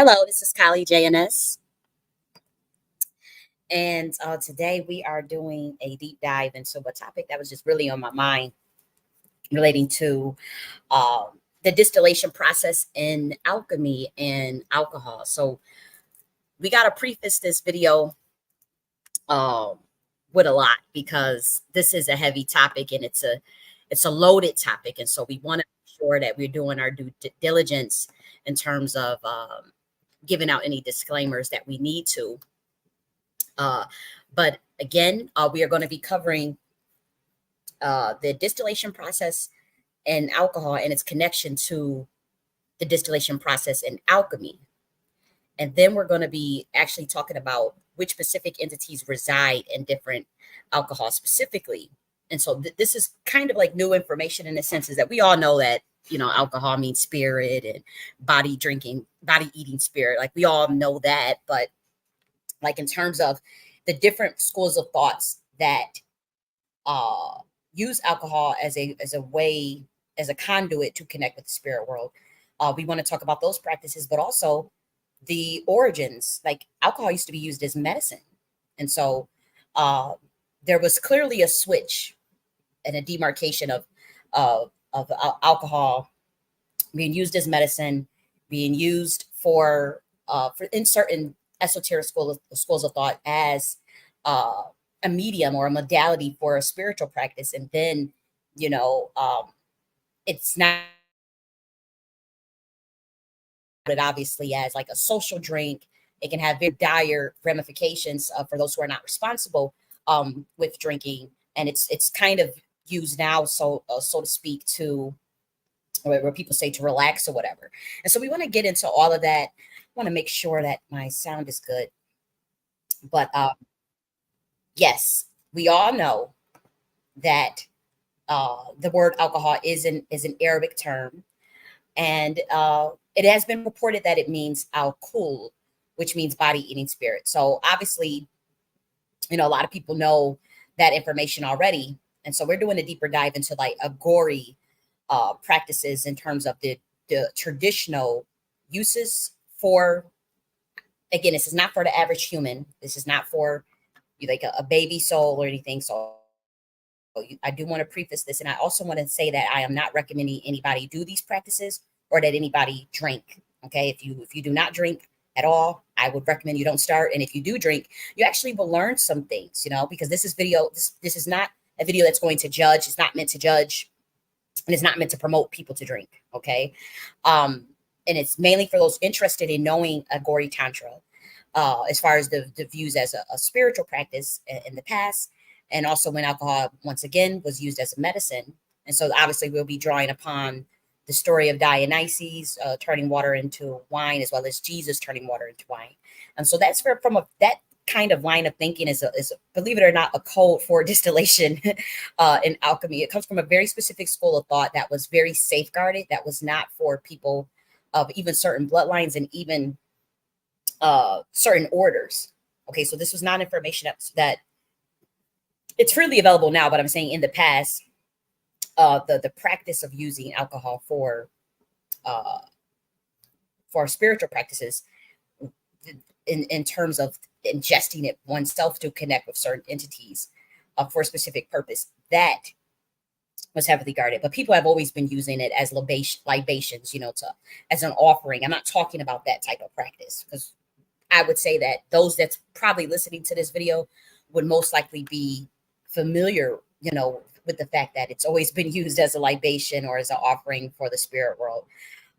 Hello, this is Kylie J.N.S. And today we are doing a deep dive into a topic that was just really on my mind relating to the distillation process in alchemy and alcohol. So we got to preface this video um, with a lot because this is a heavy topic and it's a loaded topic. And so we want to make sure that we're doing our due diligence in terms of giving out any disclaimers that we need to. But again, we are going to be covering the distillation process in alcohol and its connection to the distillation process in alchemy. And then we're going to be actually talking about which specific entities reside in different alcohol specifically. And so this is kind of like new information in the sense is that we all know that, alcohol means spirit and body eating spirit. Like we all know that. But like in terms of the different schools of thoughts that uh, use alcohol as a way, as a conduit to connect with the spirit world. We want to talk about those practices, but also the origins. Like alcohol used to be used as medicine, and so uh, there was clearly a switch and a demarcation of alcohol being used as medicine, being used for in certain esoteric schools of thought as uh, a medium or a modality for a spiritual practice, and then it's not it obviously as like a social drink. It can have very dire ramifications for those who are not responsible with drinking, and it's kind of used now, so to speak, to where people say to relax or whatever. And so we want to get into all of that. I want to make sure that my sound is good. But yes, we all know that the word alcohol is an Arabic term, and it has been reported that it means al-kul, which means body eating spirit. So obviously, a lot of people know that information already, and so we're doing a deeper dive into like Aghori practices in terms of the traditional uses for. Again, this is not for the average human. This is not for like a baby soul or anything. So I do want to preface this, and I also want to say that I am not recommending anybody do these practices or that anybody drink. Okay, if you do not drink at all, I would recommend you don't start. And if you do drink, you actually will learn some things, because this is not a video that's going to judge. It's not meant to judge, and it's not meant to promote people to drink. Okay, and it's mainly for those interested in knowing Aghori Tantra, as far as the views as a spiritual practice in the past, and also when alcohol once again was used as a medicine. And so obviously we'll be drawing upon the story of Dionysus turning water into wine, as well as Jesus turning water into wine. And so that's that kind of line of thinking is believe it or not, a code for distillation in alchemy. It comes from a very specific school of thought that was very safeguarded, that was not for people of even certain bloodlines and even certain orders. Okay, so this was not information that it's freely available now, but I'm saying in the past, the practice of using alcohol uh, for spiritual practices, in terms of ingesting it oneself to connect with certain entities for a specific purpose, that was heavily guarded. But people have always been using it as libations, as an offering. I'm not talking about that type of practice, because I would say that those that's probably listening to this video would most likely be familiar, with the fact that it's always been used as a libation or as an offering for the spirit world.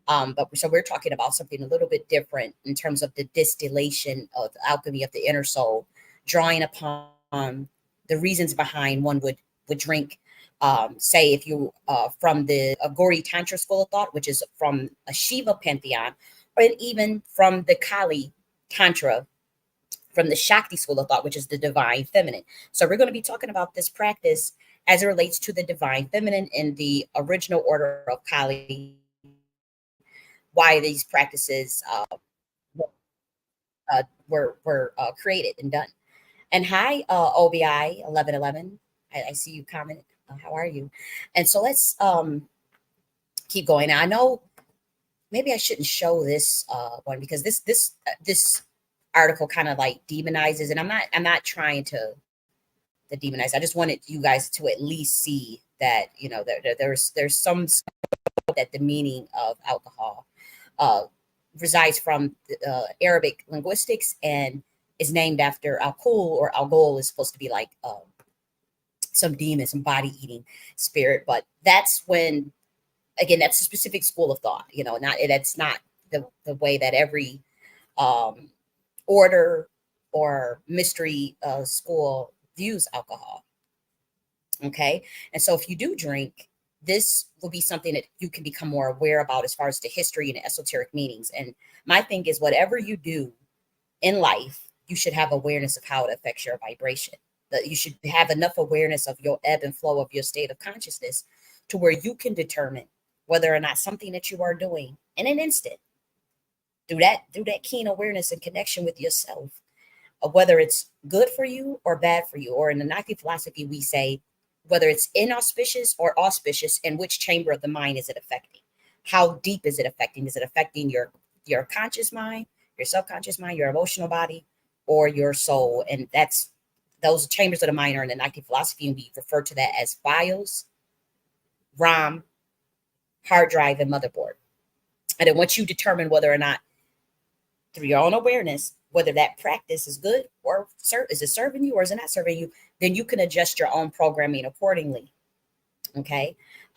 But so we're talking about something a little bit different in terms of the distillation of the alchemy of the inner soul, drawing upon the reasons behind one would drink. Say if you from the Aghori Tantra school of thought, which is from a Shiva pantheon, or even from the Kali Tantra, from the Shakti school of thought, which is the divine feminine. So we're going to be talking about this practice as it relates to the divine feminine in the original order of Kali, why these practices were created and done. And hi, OBI 1111. I see you comment. How are you? And so let's keep going. Now, I know maybe I shouldn't show this one because this article kind of like demonizes, and I'm not trying to demonize. I just wanted you guys to at least see that, there's some that the meaning of alcohol uh, resides from Arabic linguistics and is named after Alkul, or Algol is supposed to be like some demon, some body eating spirit. But that's when, again, that's a specific school of thought, not that's not the way that every um, order or mystery school views alcohol. Okay. And so if you do drink, this will be something that you can become more aware about as far as the history and esoteric meanings. And my thing is, whatever you do in life, you should have awareness of how it affects your vibration. That you should have enough awareness of your ebb and flow of your state of consciousness to where you can determine whether or not something that you are doing in an instant, through that keen awareness and connection with yourself, of whether it's good for you or bad for you. Or in the Nike philosophy, we say whether it's inauspicious or auspicious, and which chamber of the mind is it affecting? How deep is it affecting? Is it affecting your conscious mind, your subconscious mind, your emotional body, or your soul? And that's those chambers of the mind are in the Nike philosophy, and we refer to that as BIOS, RAM, hard drive, and motherboard. And then once you determine whether or not, through your own awareness, whether that practice is good or is it serving you or is it not serving you, then you can adjust your own programming accordingly. Okay.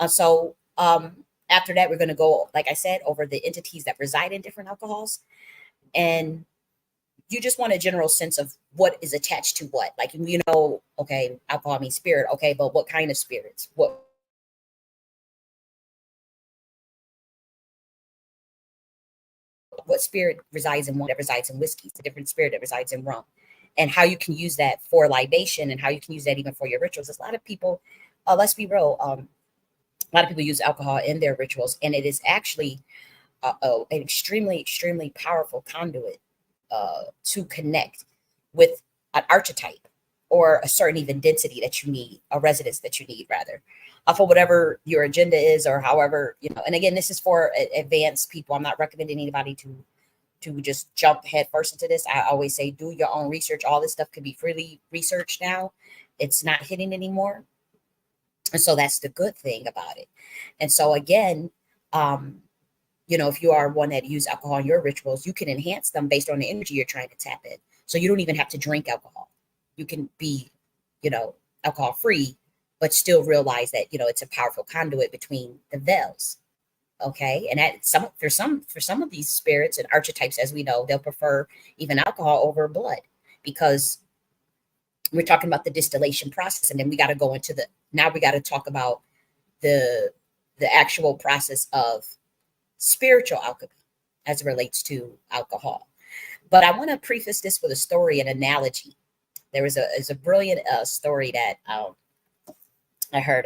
So after that, we're going to go, like I said, over the entities that reside in different alcohols. And you just want a general sense of what is attached to what. Like, okay, alcohol means spirit. Okay, but what kind of spirits? What spirit resides in one that resides in whiskey, it's a different spirit that resides in rum, and how you can use that for libation and how you can use that even for your rituals. There's a lot of people, let's be real, a lot of people use alcohol in their rituals, and it is actually an extremely, extremely powerful conduit to connect with an archetype or a certain even density that you need, a resonance that you need, rather, for whatever your agenda is, or however, and again, this is for advanced people. I'm not recommending anybody to just jump head first into this. I always say, do your own research. All this stuff can be freely researched now. It's not hidden anymore. And so that's the good thing about it. And so again, um, if you are one that use alcohol in your rituals, you can enhance them based on the energy you're trying to tap in. So you don't even have to drink alcohol. You can be, alcohol free, but still realize that, it's a powerful conduit between the veils. Okay. And that for some of these spirits and archetypes, as we know, they'll prefer even alcohol over blood, because we're talking about the distillation process. And then we got to talk about the actual process of spiritual alchemy as it relates to alcohol. But I want to preface this with a story, an analogy. There is a brilliant story that I heard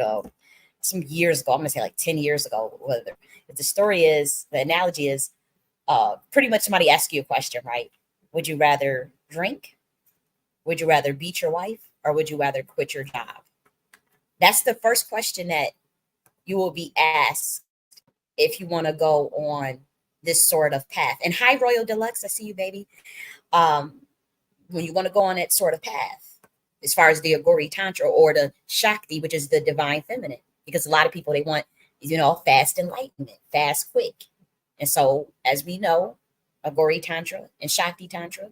some years ago. I'm going to say like 10 years ago. Whether the analogy is pretty much somebody asks you a question, right? Would you rather drink? Would you rather beat your wife? Or would you rather quit your job? That's the first question that you will be asked if you want to go on this sort of path. And hi, Royal Deluxe, I see you, baby. Um, when you want to go on that sort of path, as far as the Aghori Tantra or the Shakti, which is the divine feminine, because a lot of people, they want, fast enlightenment, fast, quick. And so, as we know, Aghori Tantra and Shakti Tantra,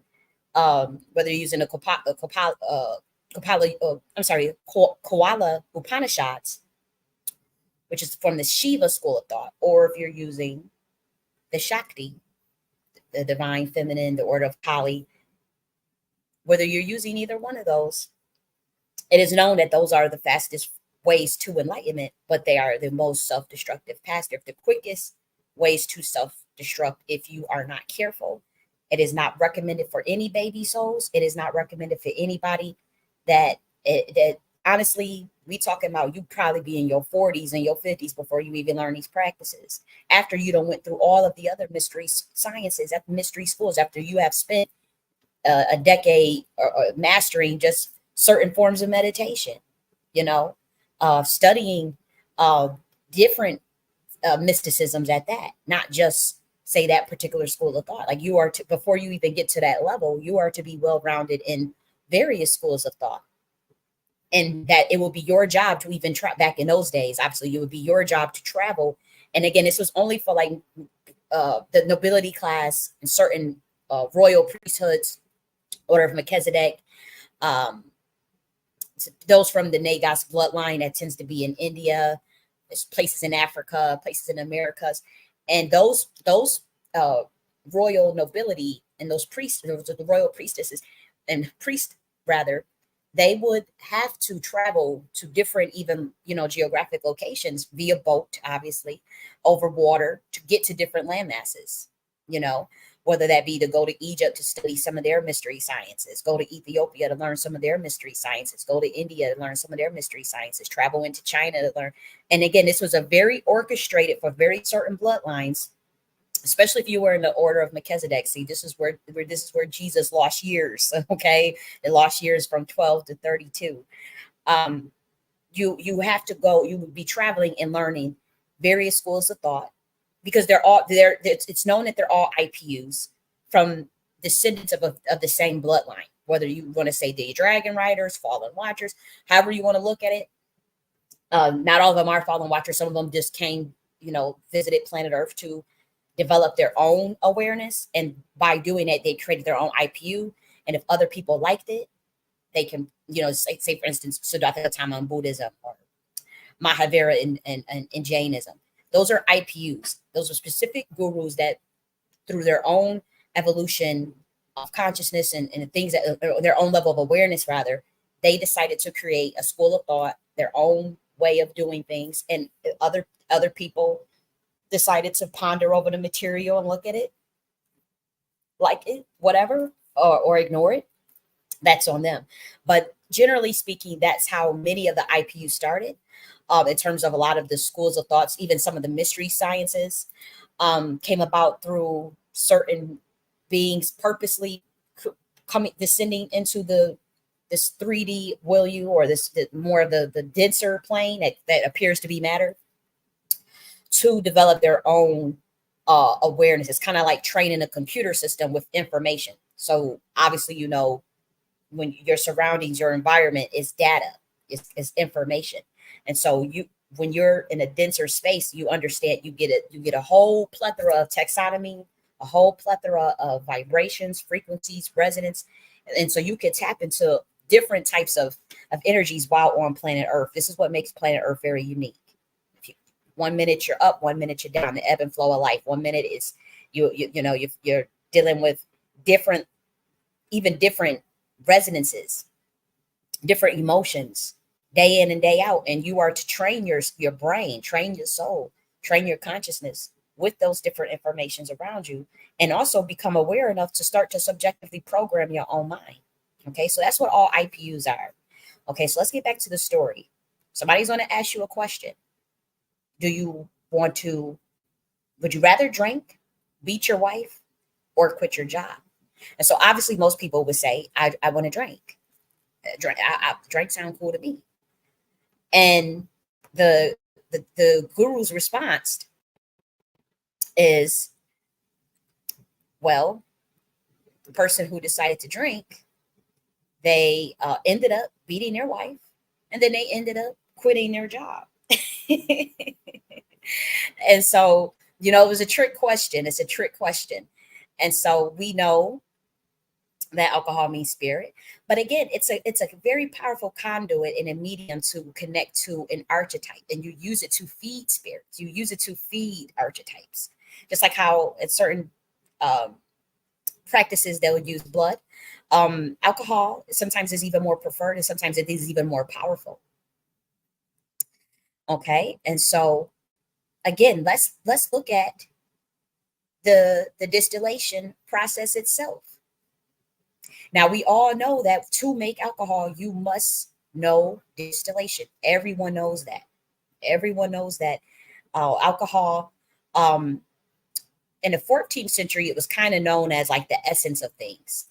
whether you're using Koala Upanishads, which is from the Shiva school of thought, or if you're using the Shakti, the divine feminine, the order of Kali, whether you're using either one of those, it is known that those are the fastest ways to enlightenment, but they are the most self-destructive paths. They're the quickest ways to self-destruct if you are not careful. It is not recommended for any baby souls. It is not recommended for anybody that honestly, we talking about you probably be in your 40s and your 50s before you even learn these practices. After you don't went through all of the other mystery sciences at mystery schools, after you have spent a decade or mastering just certain forms of meditation, studying different mysticisms at that, not just say, that particular school of thought. Like, you are to, before you even get to that level, you are to be well rounded in various schools of thought, and that it will be your job to even try. Back in those days, obviously, it would be your job to travel. And again, this was only for like the nobility class and certain royal priesthoods, order of Melchizedek, um, those from the Nagas bloodline that tends to be in India. There's places in Africa, places in Americas, and those uh, royal nobility and those priests, the royal priestesses and priest rather, they would have to travel to different, even, geographic locations via boat, obviously, over water, to get to different land masses. You know, whether that be to go to Egypt to study some of their mystery sciences, go to Ethiopia to learn some of their mystery sciences, go to India to learn some of their mystery sciences, travel into China to learn. And again, this was a very orchestrated for very certain bloodlines, especially if you were in the order of Melchizedek. See, this is where Jesus lost years. Okay, it lost years from 12 to 32. Um, you have to go. You would be traveling and learning various schools of thought, because it's known that they're all IPUs from descendants of the same bloodline. Whether you want to say the dragon riders, fallen watchers, however you want to look at it. Not all of them are fallen watchers. Some of them just came, visited planet Earth to develop their own awareness, and by doing that, they created their own IPU. And if other people liked it, they can, say for instance, Siddhartha Gautama in Buddhism, or Mahavira in J.N.S. Those are IPUs. Those are specific gurus that, through their own evolution of consciousness and things that, or their own level of awareness, rather, they decided to create a school of thought, their own way of doing things, and other people decided to ponder over the material and look at it, like it, whatever, or ignore it. That's on them. But generally speaking, that's how many of the IPUs started. In terms of a lot of the schools of thoughts, even some of the mystery sciences came about through certain beings purposely descending into this 3D or this more of the denser plane that appears to be matter, to develop their own awareness. It's kind of like training a computer system with information. So obviously, when your surroundings, your environment is data, is information. And so when you're in a denser space, you understand, you get a whole plethora of taxonomy, a whole plethora of vibrations, frequencies, resonance. And so you can tap into different types of energies while on planet Earth. This is what makes planet Earth very unique. 1 minute you're up, 1 minute you're down, the ebb and flow of life. 1 minute is you're dealing with different resonances, different emotions, day in and day out. And you are to train your brain, train your soul, train your consciousness with those different informations around you, and also become aware enough to start to subjectively program your own mind. Okay, so that's what all IPUs are. Okay, so let's get back to the story. Somebody's going to ask you a question. Would you rather drink, beat your wife, or quit your job? And so obviously most people would say, I want to drink. Drink sound cool to me. And the guru's response is, well, the person who decided to drink, they ended up beating their wife, and then they ended up quitting their job. And so, it was a trick question. It's a trick question. And so we know that alcohol means spirit. But again, it's a very powerful conduit and a medium to connect to an archetype. And you use it to feed spirits. You use it to feed archetypes. Just like how in certain practices they'll use blood. Alcohol sometimes is even more preferred, and sometimes it is even more powerful. Okay. And so again, let's look at the distillation process itself. Now, we all know that to make alcohol, you must know distillation. Everyone knows that. Everyone knows that alcohol, in the 14th century, it was kind of known as like the essence of things.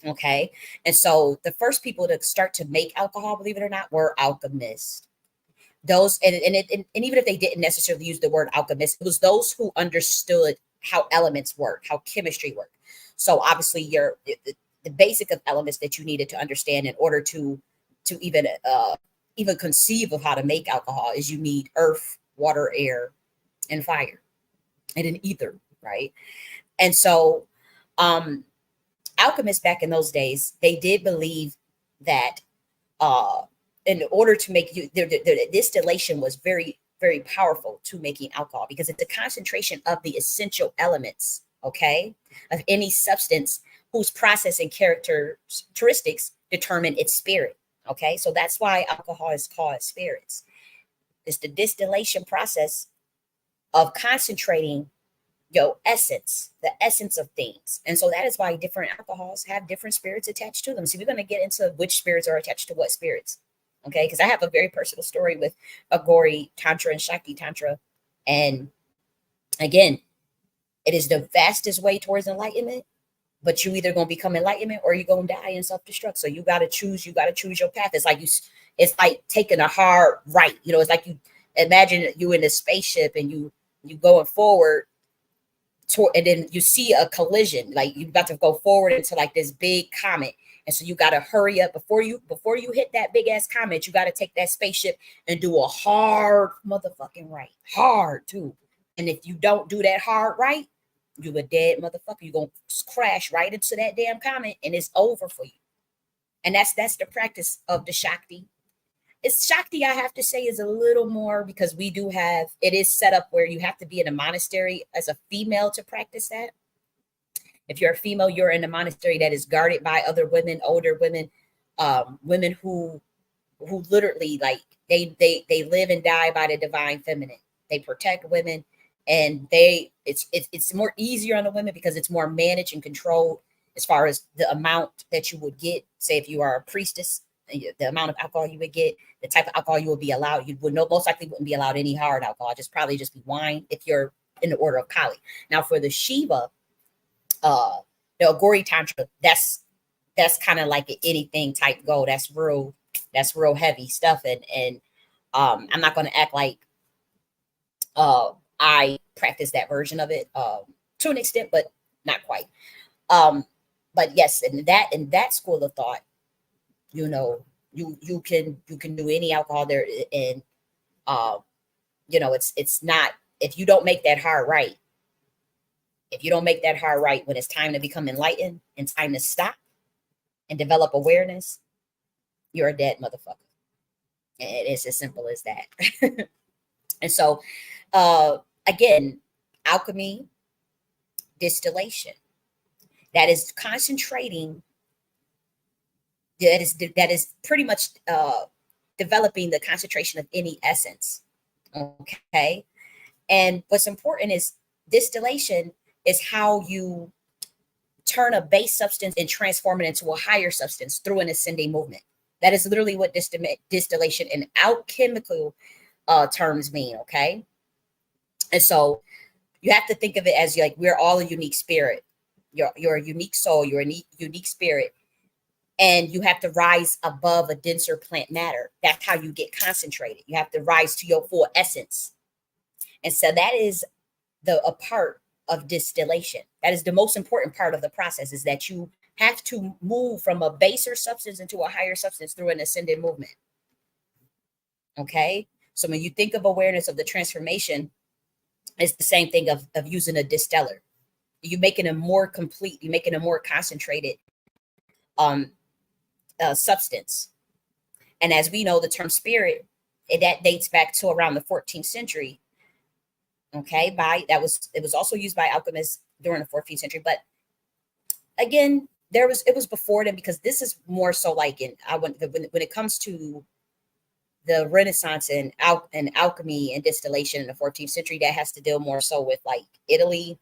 Okay. And so the first people to start to make alcohol, believe it or not, were alchemists. Those, and even if they didn't necessarily use the word alchemist, it was those who understood how elements work, how chemistry work. So obviously the basic of elements that you needed to understand in order to even conceive of how to make alcohol is you need earth, water, air, and fire, and an ether, right? And so um alchemists back in those days, they did believe that uh in order to make you the distillation was very, very powerful to making alcohol because it's a concentration of the essential elements, okay, of any substance whose process and characteristics determine its spirit. Okay, so that's why alcohol is called spirits. It's the distillation process of concentrating your essence, the essence of things. And so that is why different alcohols have different spirits attached to them. So we're going to get into which spirits are attached to what spirits. Okay. Because I have a very personal story with Aghori Tantra and Shakti Tantra. And again, it is the fastest way towards enlightenment, but you either going to become enlightenment or you're going to die in self-destruct. So you got to choose your path. It's like taking a hard right. You know, it's like you imagine you in a spaceship and you going forward and then you see a collision, like you got to go forward into like this big comet, and so you got to hurry up before you hit that big ass comet. You got to take that spaceship and do a hard motherfucking right, hard too. And if you don't do that hard right, you a dead motherfucker. You're gonna crash right into that damn comet, and it's over for you. And that's the practice of the Shakti. It's Shakti, I have to say, is a little more because we do have it is set up where you have to be in a monastery as a female to practice that. If you're a female, you're in a monastery that is guarded by other women, older women, women who literally like they live and die by the divine feminine. They protect women, and it's more easier on the women because it's more managed and controlled as far as the amount that you would get. Say if you are a priestess, the amount of alcohol you would get, the type of alcohol you would be allowed. You would most likely wouldn't be allowed any hard alcohol. Just probably just be wine if you're in the order of Kali. Now for the Shiva, the Aghori Tantra, that's kind of like an anything type go. That's real heavy stuff. And I'm not going to act like I practice that version of it to an extent, but not quite. But yes, in that school of thought, you know, you can do any alcohol there, and you know, it's not, if you don't make that hard right, when it's time to become enlightened and time to stop and develop awareness, you're a dead motherfucker. And it's as simple as that. And so again, alchemy, distillation, that is concentrating, that is pretty much developing the concentration of any essence. Okay. And what's important is distillation is how you turn a base substance and transform it into a higher substance through an ascending movement. That is literally what distillation in alchemical terms mean. Okay. And so you have to think of it as like we're all a unique spirit. You're a unique soul. You're a unique spirit. And you have to rise above a denser plant matter. That's how you get concentrated. You have to rise to your full essence. And so that is a part of distillation. That is the most important part of the process, is that you have to move from a baser substance into a higher substance through an ascended movement. Okay. So when you think of awareness of the transformation, it's the same thing of using a distiller. You're making a more complete, you're making a more concentrated substance. And as we know, the term spirit, that dates back to around the 14th century. Okay, it was also used by alchemists during the 14th century. But again, it was before then, because this is more so like when it comes to the Renaissance and alchemy and distillation in the 14th century, that has to deal more so with like Italy.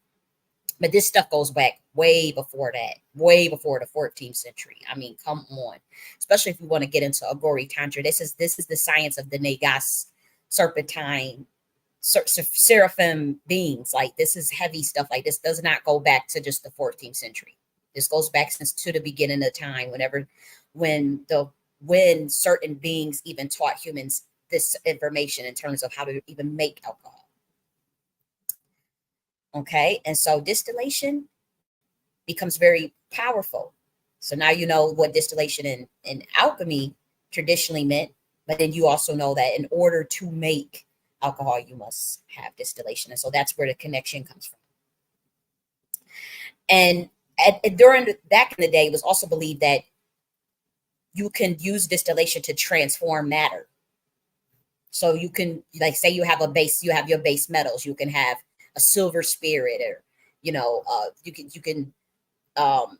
But this stuff goes back way before that, way before the 14th century. I mean, come on, especially if you want to get into Aghori Tantra. This is the science of the Nagas, serpentine, seraphim beings. Like, this is heavy stuff. Like, this does not go back to just the 14th century. This goes back to the beginning of time, when certain beings even taught humans this information in terms of how to even make alcohol. Okay. And so distillation becomes very powerful. So now you know what distillation in alchemy traditionally meant, but then you also know that in order to make alcohol, you must have distillation. And so that's where the connection comes from. And back in the day, it was also believed that you can use distillation to transform matter. So you can, like, say you have a base, you have your base metals, you can have a silver spirit, or you can um,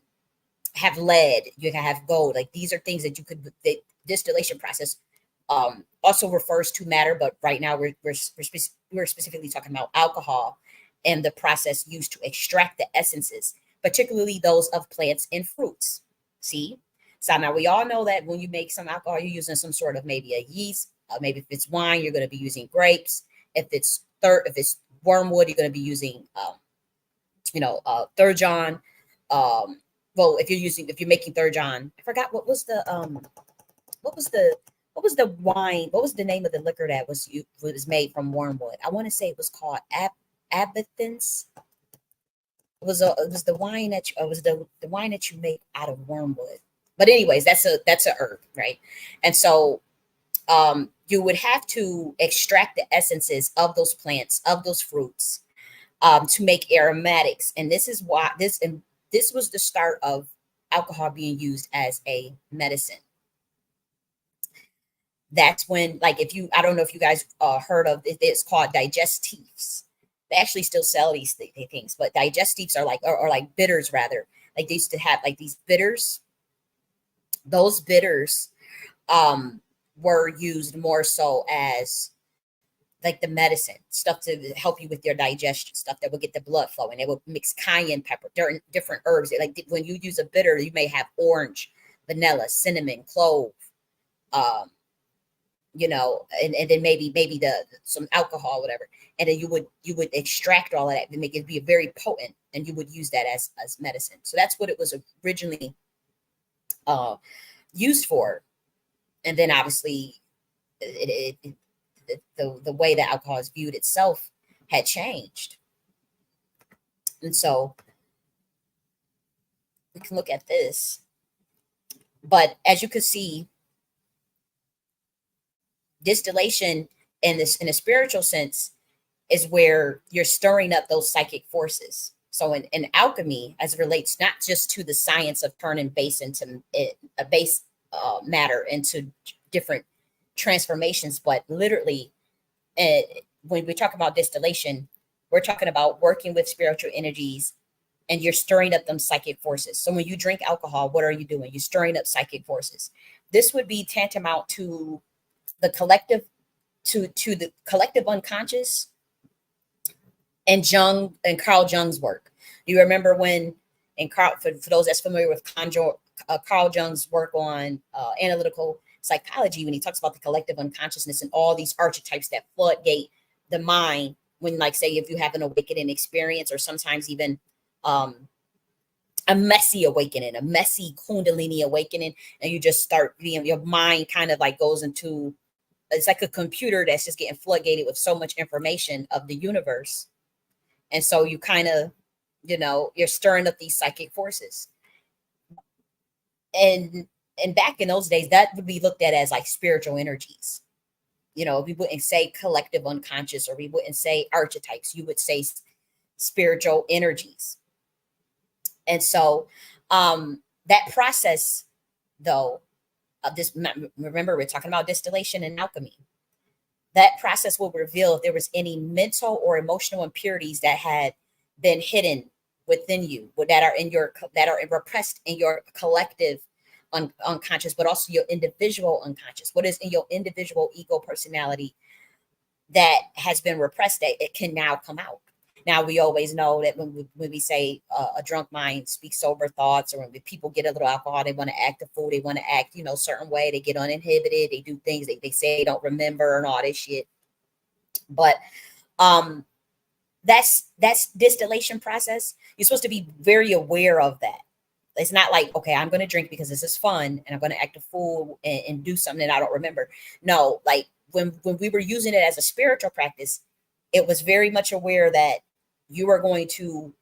have lead, you can have gold. Like, these are things that you could. The distillation process also refers to matter, but right now we're specifically talking about alcohol and the process used to extract the essences, particularly those of plants and fruits. See, so now we all know that when you make some alcohol, you're using some sort of maybe a yeast. Maybe if it's wine, you're going to be using grapes. If it's wormwood, you're going to be using thurgeon. Well, if you're making thurgeon, I forgot what was the wine? What was the name of the liquor that was made from wormwood? I want to say it was called absinthe. It was the wine that the wine that you make out of wormwood. But anyways, that's a herb, right? And so you would have to extract the essences of those plants, of those fruits, to make aromatics. And this was the start of alcohol being used as a medicine. That's when, like, I don't know if you guys heard of it, it's called digestives. They actually still sell these things, but digestives are like bitters, rather. Like, they used to have like these bitters. Those bitters were used more so as like the medicine stuff to help you with your digestion, stuff that would get the blood flowing. They would mix cayenne pepper, different herbs. Like, when you use a bitter, you may have orange, vanilla, cinnamon, clove, um, and then maybe some alcohol, whatever. And then you would extract all of that and make it be very potent, and you would use that as medicine. So that's what it was originally used for. And then obviously the way that alcohol is viewed itself had changed. And so we can look at this. But as you can see, distillation in a spiritual sense is where you're stirring up those psychic forces. So in alchemy, as it relates not just to the science of turning a base matter into different transformations, but literally, when we talk about distillation, we're talking about working with spiritual energies, and you're stirring up them psychic forces. So when you drink alcohol, what are you doing? You're stirring up psychic forces. This would be tantamount to the collective, to the collective unconscious, and Carl Jung's work. Do you remember when, and Carl, for those that's familiar with Carl Jung's work on analytical psychology, when he talks about the collective unconsciousness and all these archetypes that floodgate the mind when, like, say, if you have an awakening experience, or sometimes even a messy awakening, a messy kundalini awakening, and you just start being, your mind kind of like goes into, it's like a computer that's just getting floodgated with so much information of the universe. And so you kind of, you're stirring up these psychic forces. And back in those days, that would be looked at as like spiritual energies. We wouldn't say collective unconscious, or we wouldn't say archetypes. You would say spiritual energies. And so that process, though, of this, remember, we're talking about distillation and alchemy. That process will reveal if there was any mental or emotional impurities that had been hidden within you, that are repressed in your collective unconscious, but also your individual unconscious. What is in your individual ego personality that has been repressed, that it can now come out. Now, we always know that when we say a drunk mind speaks sober thoughts, or when people get a little alcohol, they want to act a fool, they want to act, certain way, they get uninhibited, they do things they say they don't remember and all this shit. But that's distillation process. You're supposed to be very aware of that. It's not like, okay, I'm going to drink because this is fun, and I'm going to act a fool and do something that I don't remember. No, like when we were using it as a spiritual practice, it was very much aware that you are going to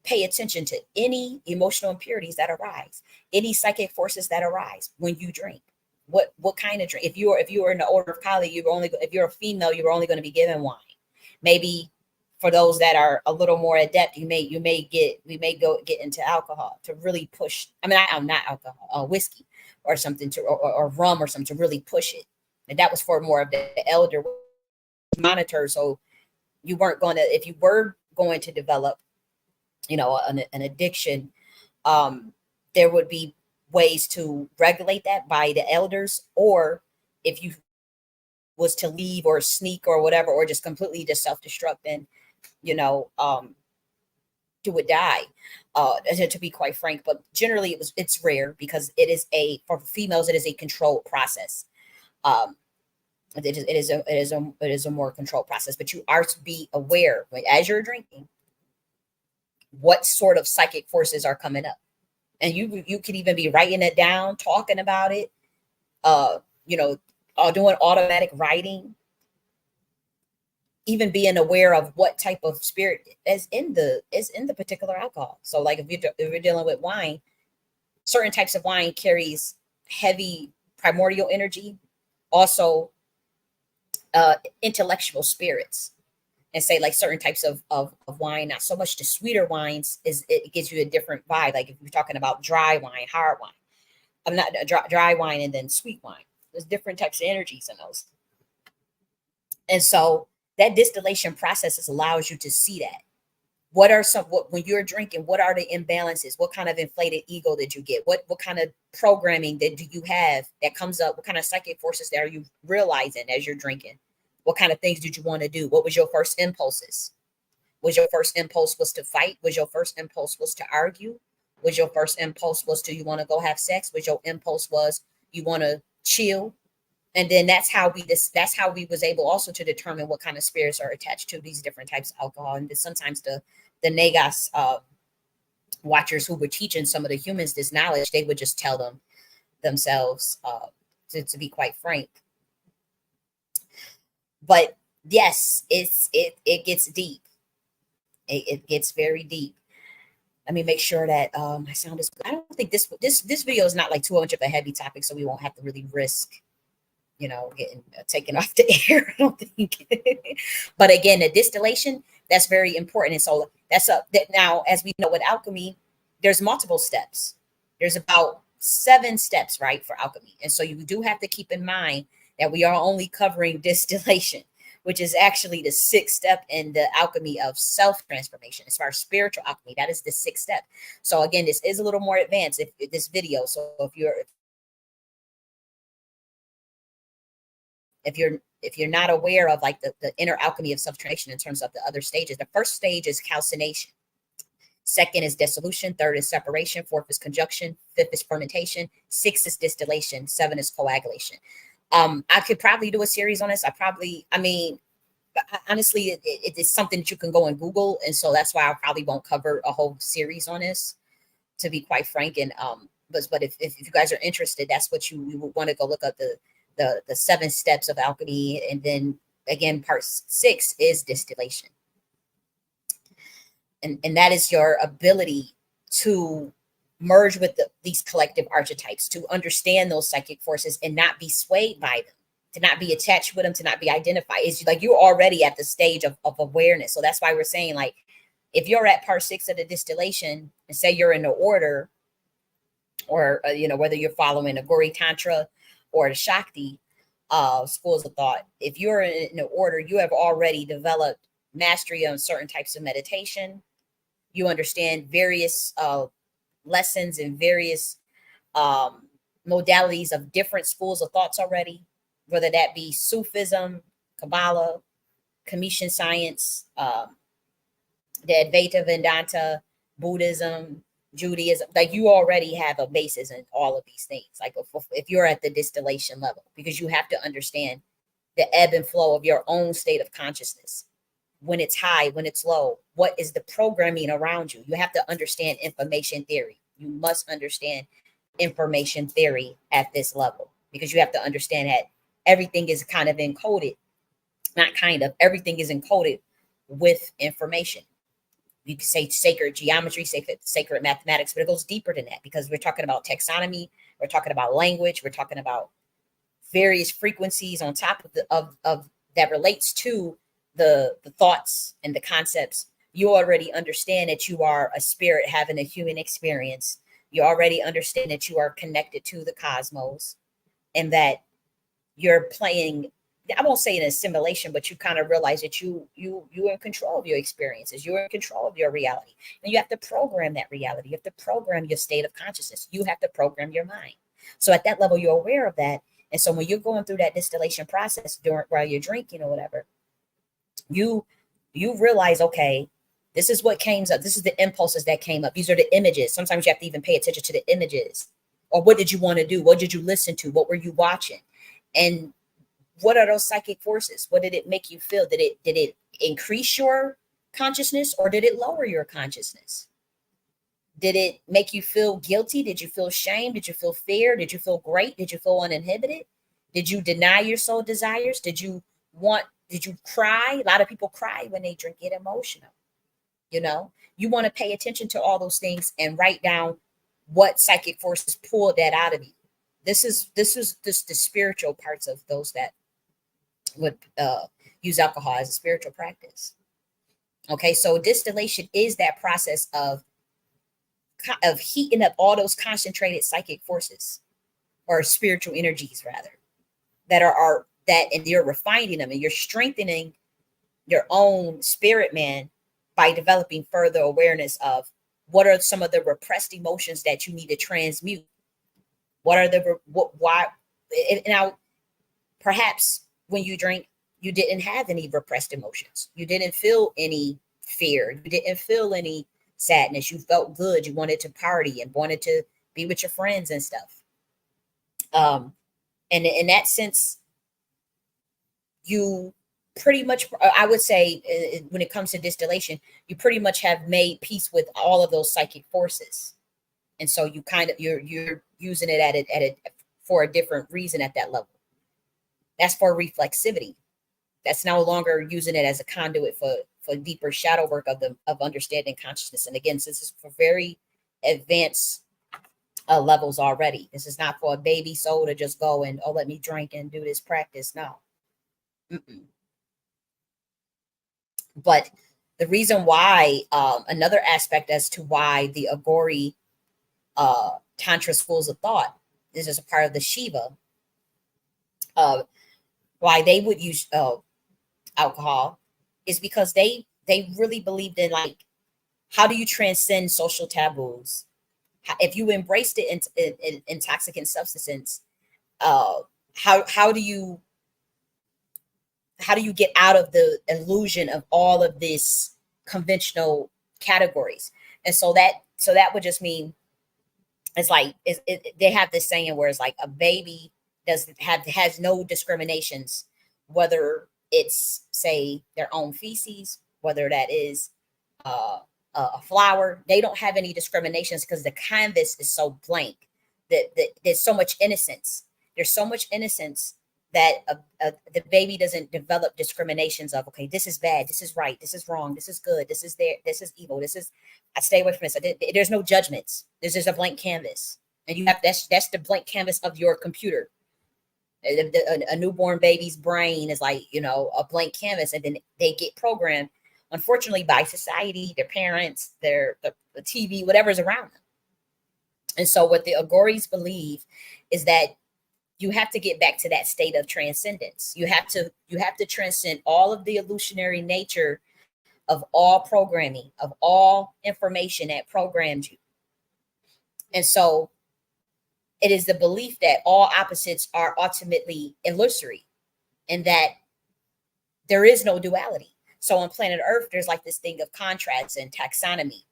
pay attention to any emotional impurities that arise, any psychic forces that arise when you drink. What kind of drink? If you are in the order of Kali, if you're a female, you're only going to be given wine. Maybe for those that are a little more adept, we may get into alcohol to really push. I mean, I'm not alcohol, whiskey or something or rum or something to really push it. And that was for more of the elder monitor. So you weren't going to, if you were going to develop, an addiction, there would be ways to regulate that by the elders, or if you was to leave or sneak or whatever, or just completely just self-destruct, then you know um you would die, to be quite frank. But generally it's rare because for females it is a controlled process. um it is a more controlled process, but you are to be aware as you're drinking what sort of psychic forces are coming up, and you could even be writing it down, talking about it, uh you know doing automatic writing, even being aware of what type of spirit is in the particular alcohol. So like if you're dealing with wine, certain types of wine carries heavy primordial energy, also intellectual spirits. And say like certain types of wine, not so much the sweeter wines, it gives you a different vibe. Like if you're talking about dry wine, hard wine, I'm not dry wine, and then sweet wine, there's different types of energies in those. And so that distillation processes allows you to see that. When you're drinking, what are the imbalances? What kind of inflated ego did you get? What kind of programming do you have that comes up? What kind of psychic forces that are you realizing as you're drinking? What kind of things did you want to do? What was your first impulses? Was your first impulse was to fight? Was your first impulse was to argue? Was your first impulse was to you want to go have sex? Was your impulse was you want to chill? And then that's how we was able also to determine what kind of spirits are attached to these different types of alcohol. And then sometimes the Nagas watchers who were teaching some of the humans this knowledge, they would just tell them themselves, to be quite frank. But yes, it gets deep. It gets very deep. Let me make sure that my sound is good. I don't think this video is not like too much of a heavy topic, so we won't have to really risk getting taken off the air. I don't think. But again, the distillation, that's very important. And so now, as we know with alchemy, there's multiple steps. There's about 7 steps, right, for alchemy. And so you do have to keep in mind that we are only covering distillation, which is actually the 6th step in the alchemy of self-transformation. As far as spiritual alchemy, that is the 6th step. So again, this is a little more advanced if this video. So if you're not aware of like the inner alchemy of self-transformation in terms of the other stages, the first stage is calcination. Second is dissolution. Third is separation. Fourth is conjunction. Fifth is fermentation. 6th is distillation. 7 is coagulation. I could probably do a series on this. Honestly, it is something that you can go and Google. And so that's why I probably won't cover a whole series on this, to be quite frank. And but if you guys are interested, that's what you would want to go look up the 7 steps of alchemy. And then again, part 6 is distillation. And that is your ability to merge with these collective archetypes, to understand those psychic forces and not be swayed by them, to not be attached with them, to not be identified. It's like you're already at the stage of awareness. So that's why we're saying, like, if you're at part 6 of the distillation and say you're in the order, or whether you're following Aghori Tantra or the Shakti schools of thought, if you're in the order, you have already developed mastery on certain types of meditation. You understand various lessons and various modalities of different schools of thoughts already, whether that be Sufism, Kabbalah, Commission science, the Advaita Vedanta, Buddhism, Judaism. Like, you already have a basis in all of these things. Like if you're at the distillation level, because you have to understand the ebb and flow of your own state of consciousness. When it's high, when it's low, what is the programming around you? You have to understand information theory. You must understand information theory at this level, because you have to understand that everything is kind of encoded. Not kind of, everything is encoded with information. you could say sacred geometry, sacred mathematics, but it goes deeper than that because we're talking about taxonomy, we're talking about language, we're talking about various frequencies on top of of that relates to the thoughts and the concepts. You already understand that you are a spirit having a human experience. You already understand that you are connected to the cosmos and that you're playing, I won't say an assimilation, but you kind of realize that you're in control of your experiences. You're in control of your reality. And you have to program that reality. You have to program your state of consciousness. You have to program your mind. So at that level, you're aware of that. And so when you're going through that distillation process during while you're drinking or whatever, you realize, okay, this is what came up. This is the impulses that came up. These are the images. Sometimes you have to even pay attention to the images. Or what did you want to do? What did you listen to? What were you watching? And what are those psychic forces? What did it make you feel? Did it increase your consciousness or did it lower your consciousness? Did it make you feel guilty? Did you feel shame? Did you feel fear? Did you feel great? Did you feel uninhibited? Did you deny your soul desires? Did you cry? A lot of people cry when they drink, get emotional. You know, you want to pay attention to all those things and write down what psychic forces pulled that out of you. This is just the spiritual parts of those that would use alcohol as a spiritual practice. Okay, so distillation is that process of heating up all those concentrated psychic forces or spiritual energies rather that are that, and you're refining them and you're strengthening your own spirit man by developing further awareness of what are some of the repressed emotions that you need to transmute. What are the why? Now, perhaps when you drink, you didn't have any repressed emotions. You didn't feel any fear. You didn't feel any sadness. You felt good. You wanted to party and wanted to be with your friends and stuff. And in that sense, you pretty much, I would say, when it comes to distillation, you pretty much have made peace with all of those psychic forces. And so you kind of you're using it at it for a different reason at that level. That's for reflexivity. That's no longer using it as a conduit for deeper shadow work of understanding consciousness. And again, since this is for very advanced levels already, this is not for a baby soul to just go and, oh, let me drink and do this practice. No. Mm-mm. But the reason why, another aspect as to why the Aghori Tantra schools of thought, this is a part of the Shiva, why they would use alcohol, is because they really believed in, like, how do you transcend social taboos? If you embraced it in intoxicant substance, how do you get out of the illusion of all of this conventional categories? And so that would just mean, it's like they have this saying where it's like a baby has no discriminations, whether it's, say, their own feces, whether that is a flower. They don't have any discriminations because the canvas is so blank that there's so much innocence. There's so much innocence that the baby doesn't develop discriminations of, okay, this is bad, this is right, this is wrong, this is good, this is there, this is evil, this is, I stay away from this. There's no judgments. There's just a blank canvas, and you have that's the blank canvas of your computer. A newborn baby's brain is like, a blank canvas, and then they get programmed, unfortunately, by society, their parents, the TV, whatever's around them. And so what the Aghoris believe is that you have to get back to that state of transcendence. You have to transcend all of the illusionary nature of all programming, of all information that programs you. And so it is the belief that all opposites are ultimately illusory and that there is no duality. So on planet Earth, there's like this thing of contrasts and taxonomy.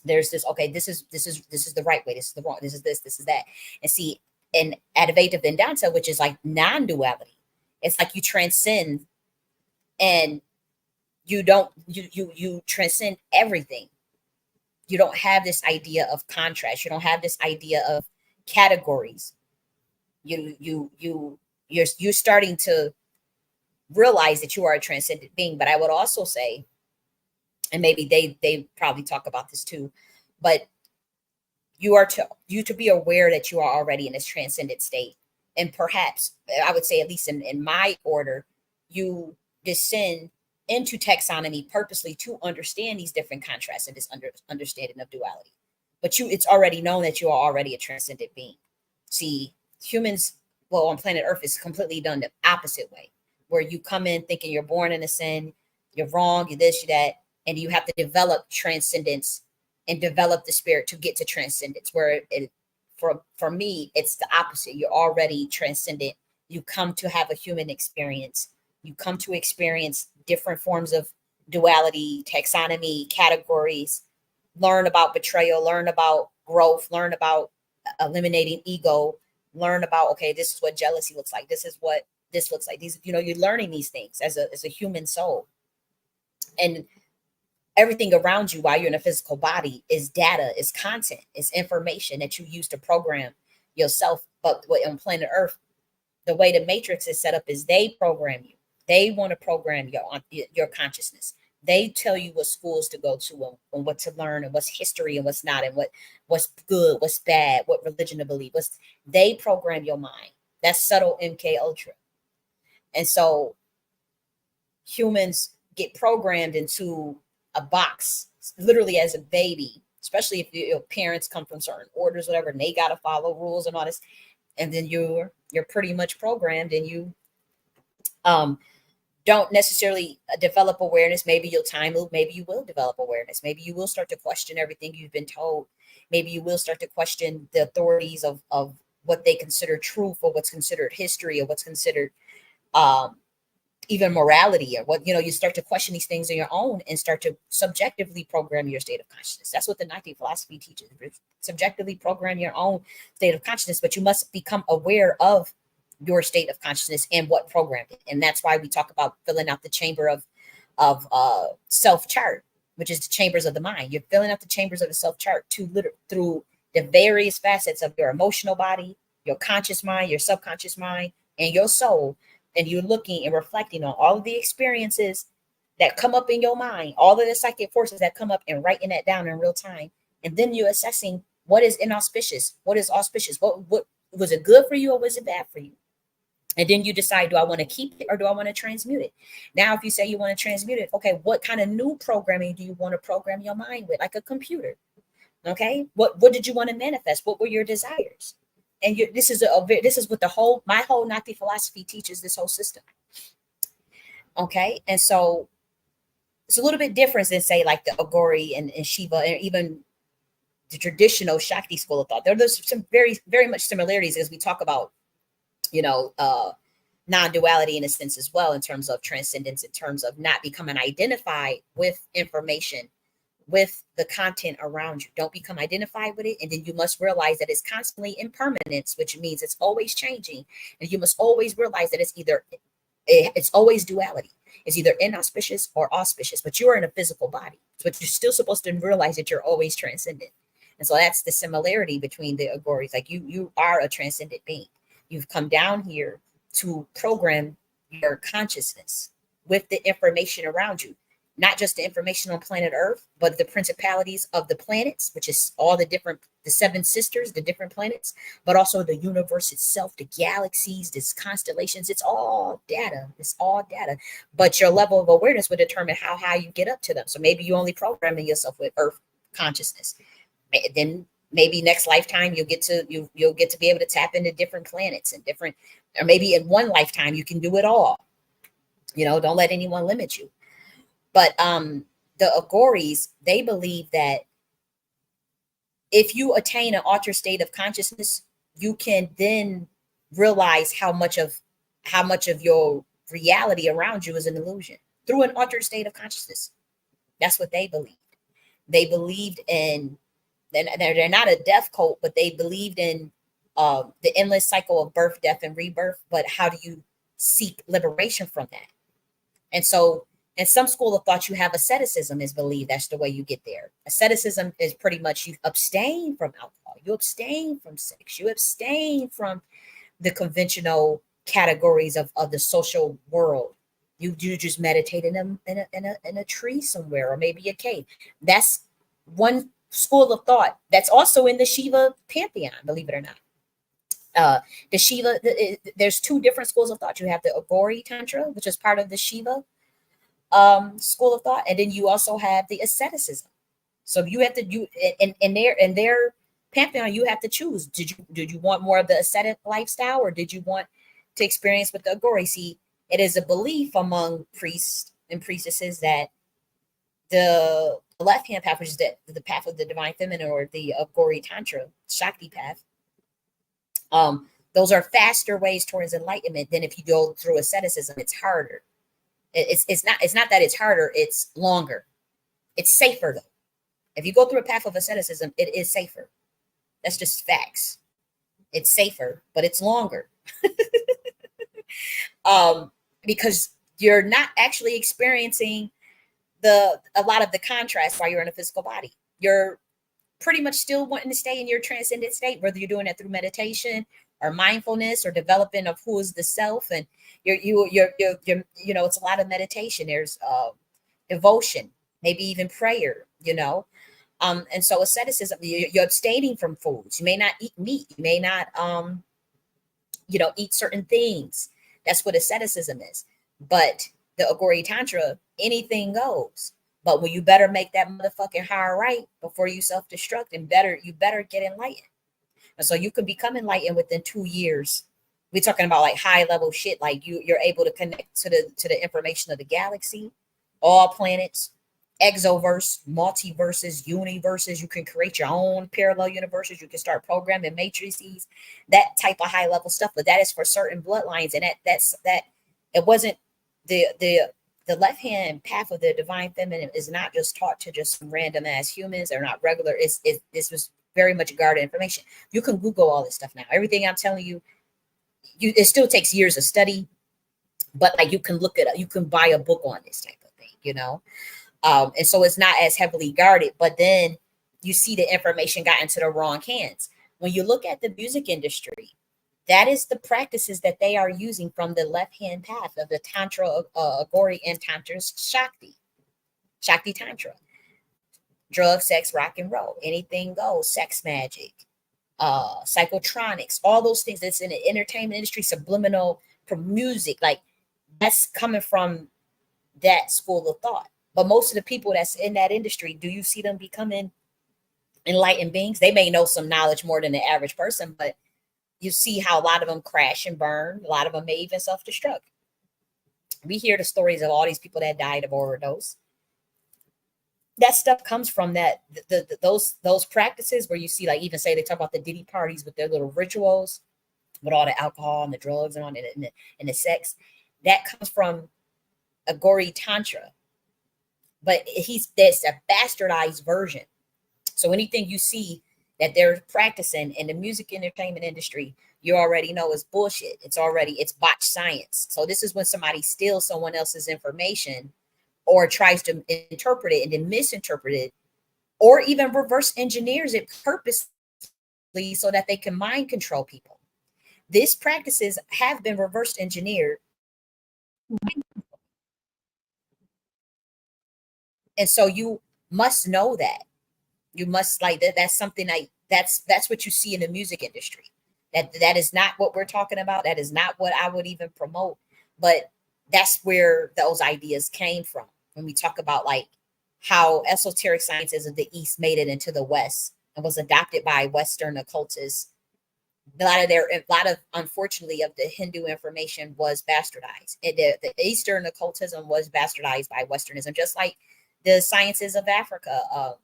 There's this, okay, this is the right way, this is the wrong, this is that. And see, in Advaita Vedanta, which is like non-duality, it's like you transcend, and you transcend everything. You don't have this idea of contrast. You don't have this idea of categories. You're starting to realize that you are a transcendent being. But I would also say and maybe they probably talk about this too, but you to be aware that you are already in this transcendent state. And perhaps I would say, at least in my order, you descend into taxonomy purposely to understand these different contrasts and this understanding of duality. But it's already known that you are already a transcendent being. See, humans, well, on planet Earth is completely done the opposite way, where you come in thinking you're born in a sin, you're wrong, you're this, you're that, and you have to develop transcendence and develop the spirit to get to transcendence. Where for me, it's the opposite. You're already transcendent. You come to have a human experience. You come to experience different forms of duality, taxonomy, categories, learn about betrayal, learn about growth, learn about eliminating ego, learn about, okay, this is what jealousy looks like. This is what this looks like. These, you're learning these things as a human soul. And everything around you while you're in a physical body is data, is content, is information that you use to program yourself. But on planet Earth, the way the matrix is set up is they program you. They want to program your consciousness. They tell you what schools to go to and what to learn and what's history and what's not, and what's good, what's bad, what religion to believe. They program your mind. That's subtle MK Ultra. And so humans get programmed into a box, literally as a baby, especially if your parents come from certain orders, whatever, and they got to follow rules and all this. And then you're pretty much programmed, and you don't necessarily develop awareness. Maybe you'll time loop. Maybe you will develop awareness. Maybe you will start to question everything you've been told. Maybe you will start to question the authorities of what they consider truth, or what's considered history, or what's considered even morality, or what, you start to question these things on your own and start to subjectively program your state of consciousness. That's what the Gnostic philosophy teaches. Subjectively program your own state of consciousness, but you must become aware of your state of consciousness and what programmed it. And that's why we talk about filling out the chamber of self chart, which is the chambers of the mind. You're filling out the chambers of the self chart through the various facets of your emotional body, your conscious mind, your subconscious mind, and your soul. And you're looking and reflecting on all of the experiences that come up in your mind, all of the psychic forces that come up, and writing that down in real time. And then you're assessing what is inauspicious, what is auspicious, what was it good for you, or was it bad for you? And then you decide, do I want to keep it or do I want to transmute it? Now, if you say you want to transmute it, okay, what kind of new programming do you want to program your mind with? Like a computer. Okay. What did you want to manifest? What were your desires? And this is what my whole Gnostic philosophy teaches, this whole system. Okay. And so it's a little bit different than, say, like the Aghori and Shiva, and even the traditional Shakti school of thought. There's some very, very much similarities as we talk about, non-duality in a sense as well, in terms of transcendence, in terms of not becoming identified with information, with the content around you. Don't become identified with it. And then you must realize that it's constantly impermanence, which means it's always changing. And you must always realize that it's always duality. It's either inauspicious or auspicious, but you are in a physical body. But you're still supposed to realize that you're always transcendent. And so that's the similarity between the Aghoris. Like you are a transcendent being. You've come down here to program your consciousness with the information around you. Not just the information on planet Earth, but the principalities of the planets, which is all the seven sisters, the different planets, but also the universe itself, the galaxies, these constellations. It's all data. It's all data. But your level of awareness will determine how high you get up to them. So maybe you only programming yourself with Earth consciousness. Then maybe next lifetime you'll get to be able to tap into different planets and different, or maybe in one lifetime you can do it all. Don't let anyone limit you. But the Aghoris, they believe that if you attain an altered state of consciousness, you can then realize how much of your reality around you is an illusion through an altered state of consciousness. That's what they believed. They believed in, they're not a death cult, but they believed in the endless cycle of birth, death, and rebirth. But how do you seek liberation from that? And so in some school of thought, you have asceticism is believed. That's the way you get there. Asceticism is pretty much you abstain from alcohol, you abstain from sex, you abstain from the conventional categories of the social world. You just meditate in a tree somewhere, or maybe a cave. That's one school of thought that's also in the Shiva pantheon, believe it or not. The Shiva, there's two different schools of thought. You have the Aghori Tantra, which is part of the Shiva school of thought, and then you also have the asceticism. So you have to in their pantheon, you have to choose. Did you want more of the ascetic lifestyle, or did you want to experience with the Aghori? See, it is a belief among priests and priestesses that the left hand path, which is the path of the divine feminine, or the Aghori Tantra Shakti path, those are faster ways towards enlightenment than if you go through asceticism. It's harder. It's not that it's harder, it's longer. It's safer though. If you go through a path of asceticism, it is safer. That's just facts. It's safer, but it's longer. Because you're not actually experiencing a lot of the contrast while you're in a physical body. You're pretty much still wanting to stay in your transcendent state, whether you're doing it through meditation or mindfulness or developing of who is the self. And you're it's a lot of meditation. There's devotion, maybe even prayer, and so asceticism, you're abstaining from foods. You may not eat meat. You may not eat certain things. That's what asceticism is. But the Aghori Tantra, anything goes. But when you better make that motherfucking higher right before you self-destruct, and you better get enlightened. And so you can become enlightened within 2 years. We're talking about like high level shit, like you're able to connect to the information of the galaxy, all planets, exoverse, multiverses, universes. You can create your own parallel universes. You can start programming matrices, that type of high level stuff. But that is for certain bloodlines, and that's it wasn't the left hand path of the divine feminine is not just taught to just some random ass humans. They're not regular. This was very much guarded information. You can Google all this stuff now. Everything I'm telling you, it still takes years of study, but like you can look it up. You can buy a book on this type of thing, and so it's not as heavily guarded. But then you see the information got into the wrong hands. When you look at the music industry, that is the practices that they are using from the left-hand path of the Tantra, Aghori and Tantra's Shakti Tantra. Drug, sex, rock and roll, anything goes, sex magic, psychotronics, all those things that's in the entertainment industry, subliminal from music, like that's coming from that school of thought. But most of the people that's in that industry, do you see them becoming enlightened beings? They may know some knowledge more than the average person, but you see how a lot of them crash and burn. A lot of them may even self-destruct. We hear the stories of all these people that died of overdose. That stuff comes from those practices where you see, like, even say they talk about the Diddy parties with their little rituals, with all the alcohol and the drugs and the sex. That comes from Aghori Tantra, but there's a bastardized version. So anything you see that they're practicing in the music entertainment industry, you already know is bullshit. It's botched science. So this is when somebody steals someone else's information or tries to interpret it and then misinterpret it, or even reverse engineers it purposely so that they can mind control people. These practices have been reverse engineered. And so you must know that. You must, like, that's something that's what you see in the music industry. That is not what we're talking about. That is not what I would even promote. But that's where those ideas came from. When we talk about like how esoteric sciences of the East made it into the West and was adopted by Western occultists, a lot of unfortunately of the Hindu information was bastardized. The Eastern occultism was bastardized by Westernism, just like the sciences of Africa.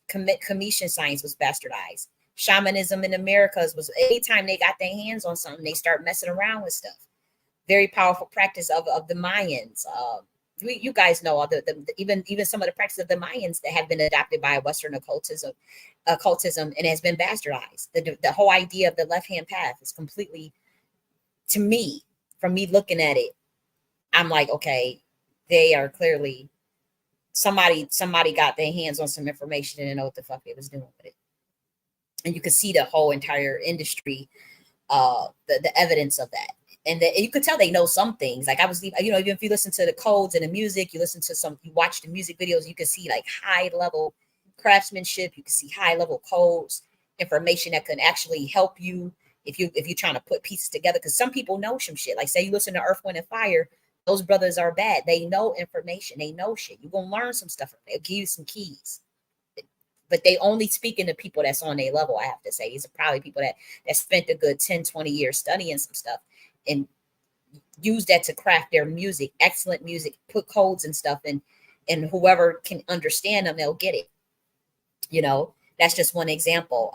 Commission science was bastardized. Shamanism in Americas was, anytime they got their hands on something, they start messing around with stuff. Very powerful practice of the Mayans. You guys know all even some of the practices of the Mayans that have been adopted by Western occultism, and has been bastardized. The whole idea of the left hand path is completely, to me, from me looking at it, I'm like, okay, they are clearly somebody got their hands on some information and didn't know what the fuck they was doing with it. And you can see the whole entire industry, the evidence of that. And you could tell they know some things. Like I was, you know, even if you listen to the codes and the music, you listen to you watch the music videos, you can see like high level craftsmanship. You can see high level codes, information that can actually help you if you're trying to put pieces together. Because some people know some shit. Like say you listen to Earth, Wind, and Fire, those brothers are bad. They know information. They know shit. You're gonna learn some stuff from them. They'll give you some keys. But they only speaking to people that's on their level, I have to say. These are probably people that spent a good 10, 20 years studying some stuff and use that to craft their music, excellent music, put codes and stuff, and whoever can understand them, they'll get it. You know, that's just one example.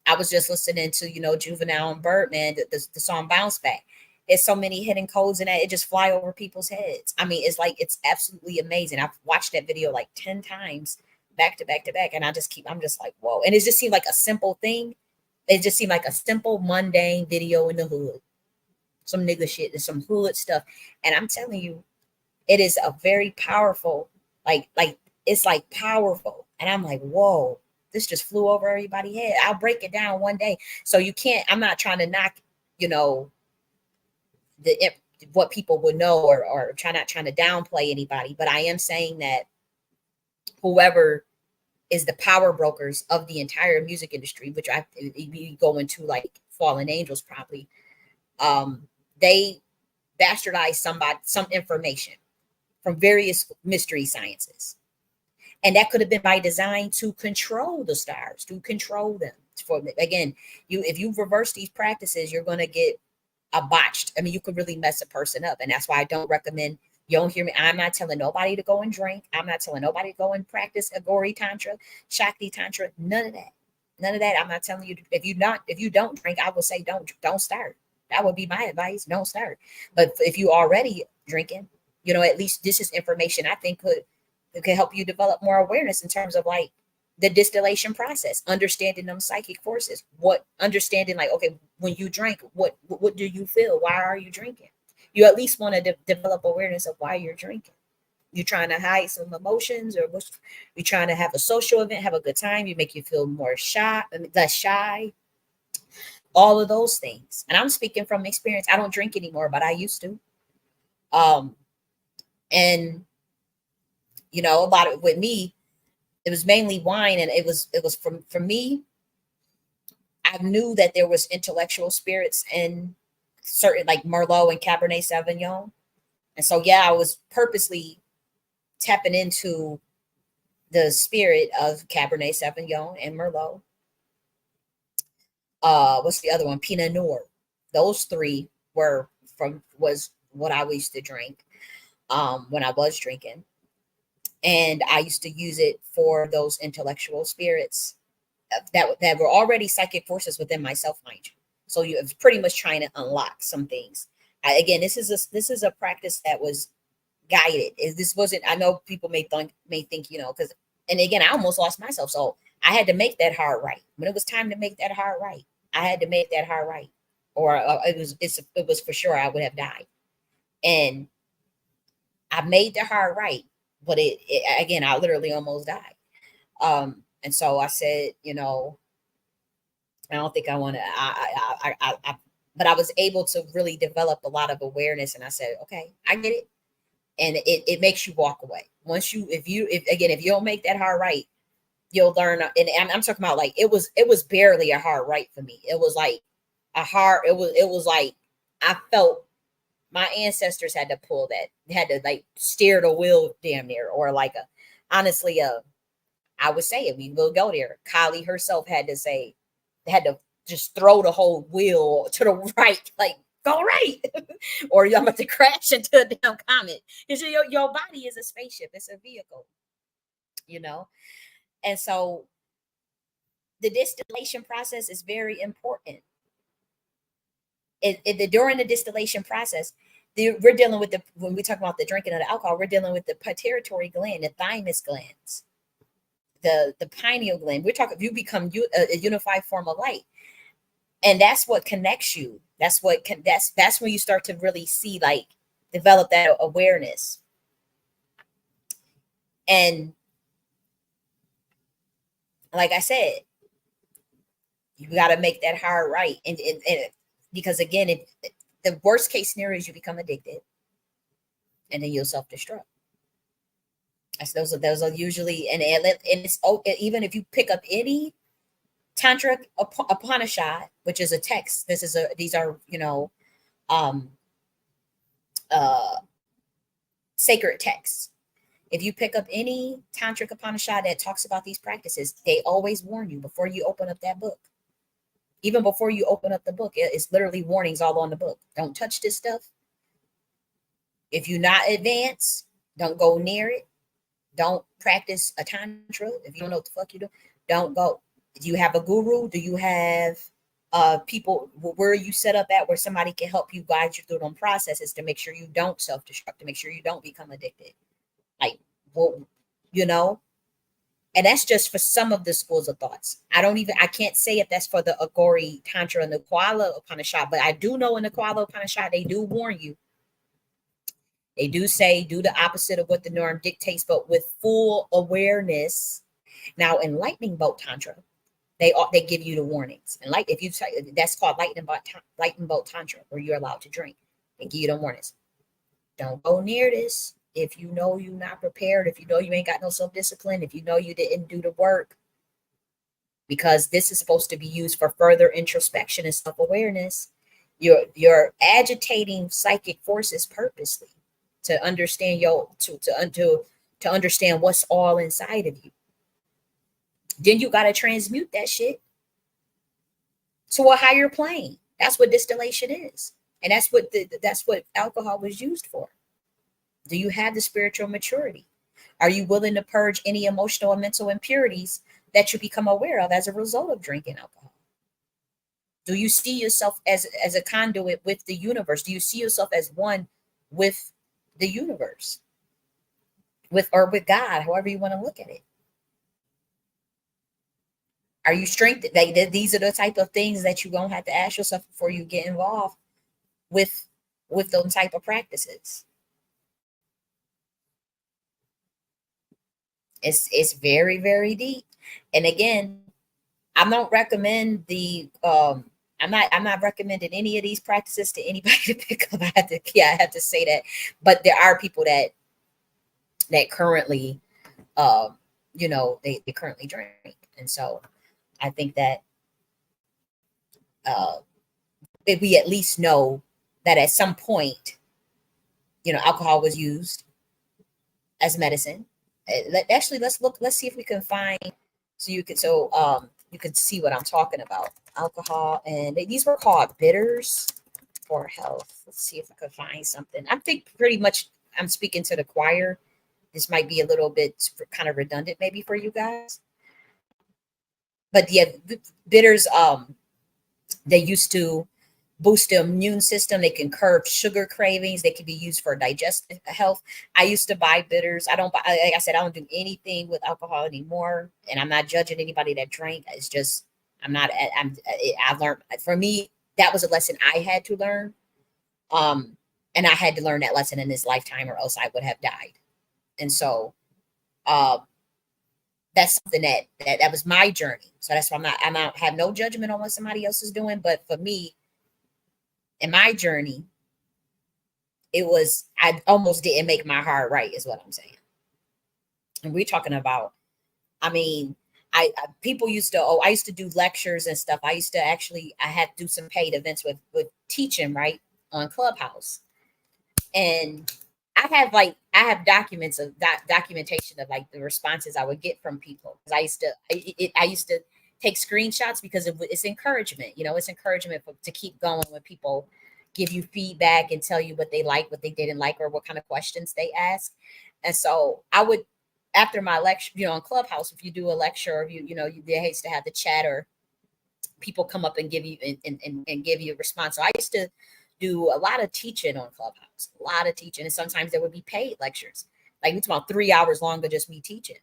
I was just listening to, you know, Juvenile and Birdman, the song Bounce Back. There's so many hidden codes in that, it just fly over people's heads. I mean, it's like, it's absolutely amazing. I've watched that video like 10 times back to back to back. And I'm just like, whoa. And it just seemed like a simple thing. It just seemed like a simple, mundane video in the hood. Some nigga shit and some hood stuff. And I'm telling you, it is a very powerful, like it's like powerful. And I'm like, whoa, this just flew over everybody's head. I'll break it down one day. So you can't, I'm not trying to knock, you know, the what people would know, or not trying to downplay anybody, but I am saying that whoever is the power brokers of the entire music industry, which we go into like Fallen Angels probably, they bastardize some information from various mystery sciences. And that could have been by design to control the stars, to control them. For again, if you reverse these practices, you're going to get a botched. I mean, you could really mess a person up. And that's why I don't recommend, you don't hear me. I'm not telling nobody to go and drink. I'm not telling nobody to go and practice Aghori Tantra, Shakti Tantra, none of that. None of that. I'm not telling you if you don't drink, I would say don't start. That would be my advice. Don't start. But if you already drinking, you know, at least this is information I think could help you develop more awareness in terms of like the distillation process, understanding them psychic forces, what understanding like, okay, when you drink, what do you feel? Why are you drinking? You at least want to develop awareness of why you're drinking. You're trying to hide some emotions, or you're trying to have a social event, have a good time. You make you feel more shy, less shy, all of those things. And I'm speaking from experience. I don't drink anymore, but I used to. And you know, a lot of with me, it was mainly wine, and it was for me. I knew that there was intellectual spirits in certain like Merlot and Cabernet Sauvignon, and so yeah, I was purposely tapping into the spirit of Cabernet Sauvignon and Merlot. What's the other one? Pinot Noir. Those three was what I used to drink when I was drinking, and I used to use it for those intellectual spirits that were already psychic forces within myself, mind you. So you was pretty much trying to unlock some things. Again, this is a practice that was guided. This wasn't. I know people may think you know, because, and again, I almost lost myself, so I had to make that hard right. When it was time to make that hard right, I had to make that hard right, or it was for sure I would have died. And I made the hard right, but it again, I literally almost died. And so I said, you know, I don't think I want to. But I was able to really develop a lot of awareness, and I said, okay, I get it, and it makes you walk away. Once you, if you don't make that hard right, you'll learn. And I'm talking about like it was barely a hard right for me. It was like a hard. It was like I felt my ancestors had to pull that, had to like steer the wheel damn near, or like honestly, I would say it. We will go there. Kali herself had to just throw the whole wheel to the right, like go right, or you're about to crash into a damn comet. Because your body is a spaceship, it's a vehicle, you know. And so the distillation process is very important. During the distillation process, we're dealing with when we talk about the drinking of the alcohol, we're dealing with the pituitary gland, the thymus glands, the pineal gland. We're talking, you become a unified form of light, and that's what connects you. That's when you start to really see, like, develop that awareness. And like I said, you got to make that hard right, and because again, The worst case scenario is you become addicted, and then you'll self-destruct. Those are usually, and it's, oh, even if you pick up any Tantra Upanishad, which is a text. These are, um, uh, sacred texts. If you pick up any Tantric Upanishad that talks about these practices, they always warn you before you open up that book. Even before you open up the book, it's literally warnings all on the book. Don't touch this stuff. If you're not advanced, don't go near it. Don't practice a Tantra. If you don't know what the fuck you do, don't go. Do you have a guru? Do you have people where you set up at where somebody can help you guide you through them processes to make sure you don't self-destruct, to make sure you don't become addicted? Like, well, and that's just for some of the schools of thoughts. I can't say if that's for the Aghori Tantra and the Kuala Upanishad, but I do know in the Kuala Upanishad, they do warn you. They do say do the opposite of what the norm dictates, but with full awareness. Now, in Lightning Bolt Tantra, they give you the warnings. And like if you say that's called Lightning Bolt Tantra, where you're allowed to drink. They give you the warnings. Don't go near this. If you know you're not prepared, if you know you ain't got no self-discipline, if you know you didn't do the work, because this is supposed to be used for further introspection and self-awareness. You're agitating psychic forces purposely to understand to understand what's all inside of you. Then you got to transmute that shit to a higher plane. That's what distillation is, and that's what alcohol was used for. Do you have the spiritual maturity? Are you willing to purge any emotional and mental impurities that you become aware of as a result of drinking alcohol? Do you see yourself as a conduit with the universe? Do you see yourself as one with the universe, with God, however you want to look at it? Are you strengthened? These are the type of things that you're gonna have to ask yourself before you get involved with those type of practices. It's very, very deep. And again, I don't recommend I'm not recommending any of these practices to anybody to pick up. I have to say that. But there are people that currently they currently drink. And so I think that if we at least know that at some point, alcohol was used as medicine. Let's see if we can find, you could see what I'm talking about. Alcohol, and these were called bitters for health. Let's see if I could find something. I think pretty much I'm speaking to the choir. This might be a little bit kind of redundant maybe for you guys. But yeah, bitters, they used to boost the immune system. They can curb sugar cravings. They can be used for digestive health. I used to buy bitters. I don't buy, like I said, I don't do anything with alcohol anymore. And I'm not judging anybody that drank. It's just, I learned, for me, that was a lesson I had to learn. And I had to learn that lesson in this lifetime, or else I would have died. And so, that's something that was my journey. So that's why I don't have no judgment on what somebody else is doing. But for me, in my journey, I almost didn't make my heart right, is what I'm saying. And we're talking about, I mean, people used to, I used to do lectures and stuff. I had to do some paid events with teaching, right, on Clubhouse. And I have documentation of like the responses I would get from people. I used to take screenshots because it's encouragement. It's encouragement to keep going when people give you feedback and tell you what they like, what they didn't like, or what kind of questions they ask. And so I would, after my lecture, on Clubhouse, if you do a lecture, or they used to have the chat, or people come up and give you and give you a response. So I used to do a lot of teaching on Clubhouse, and sometimes there would be paid lectures. Like it's about 3 hours long of just me teaching.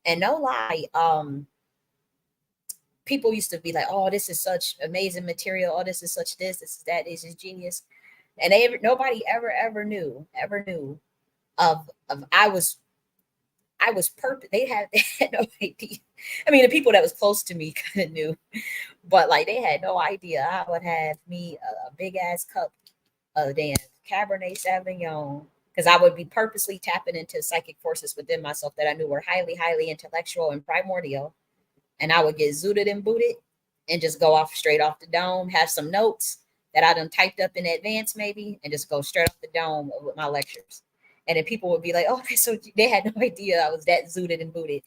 And no lie, people used to be like, "Oh, this is such amazing material. Oh, this is such this is that. This is genius." And nobody ever knew of I was perfect. They had no idea. I mean, the people that was close to me kind of knew, but like they had no idea I would have me a big ass cup damn Cabernet Sauvignon, because I would be purposely tapping into psychic forces within myself that I knew were highly, highly intellectual and primordial. And I would get zooted and booted and just go off straight off the dome, have some notes that I done typed up in advance maybe, and just go straight off the dome with my lectures. And then people would be like, oh, so they had no idea I was that zooted and booted.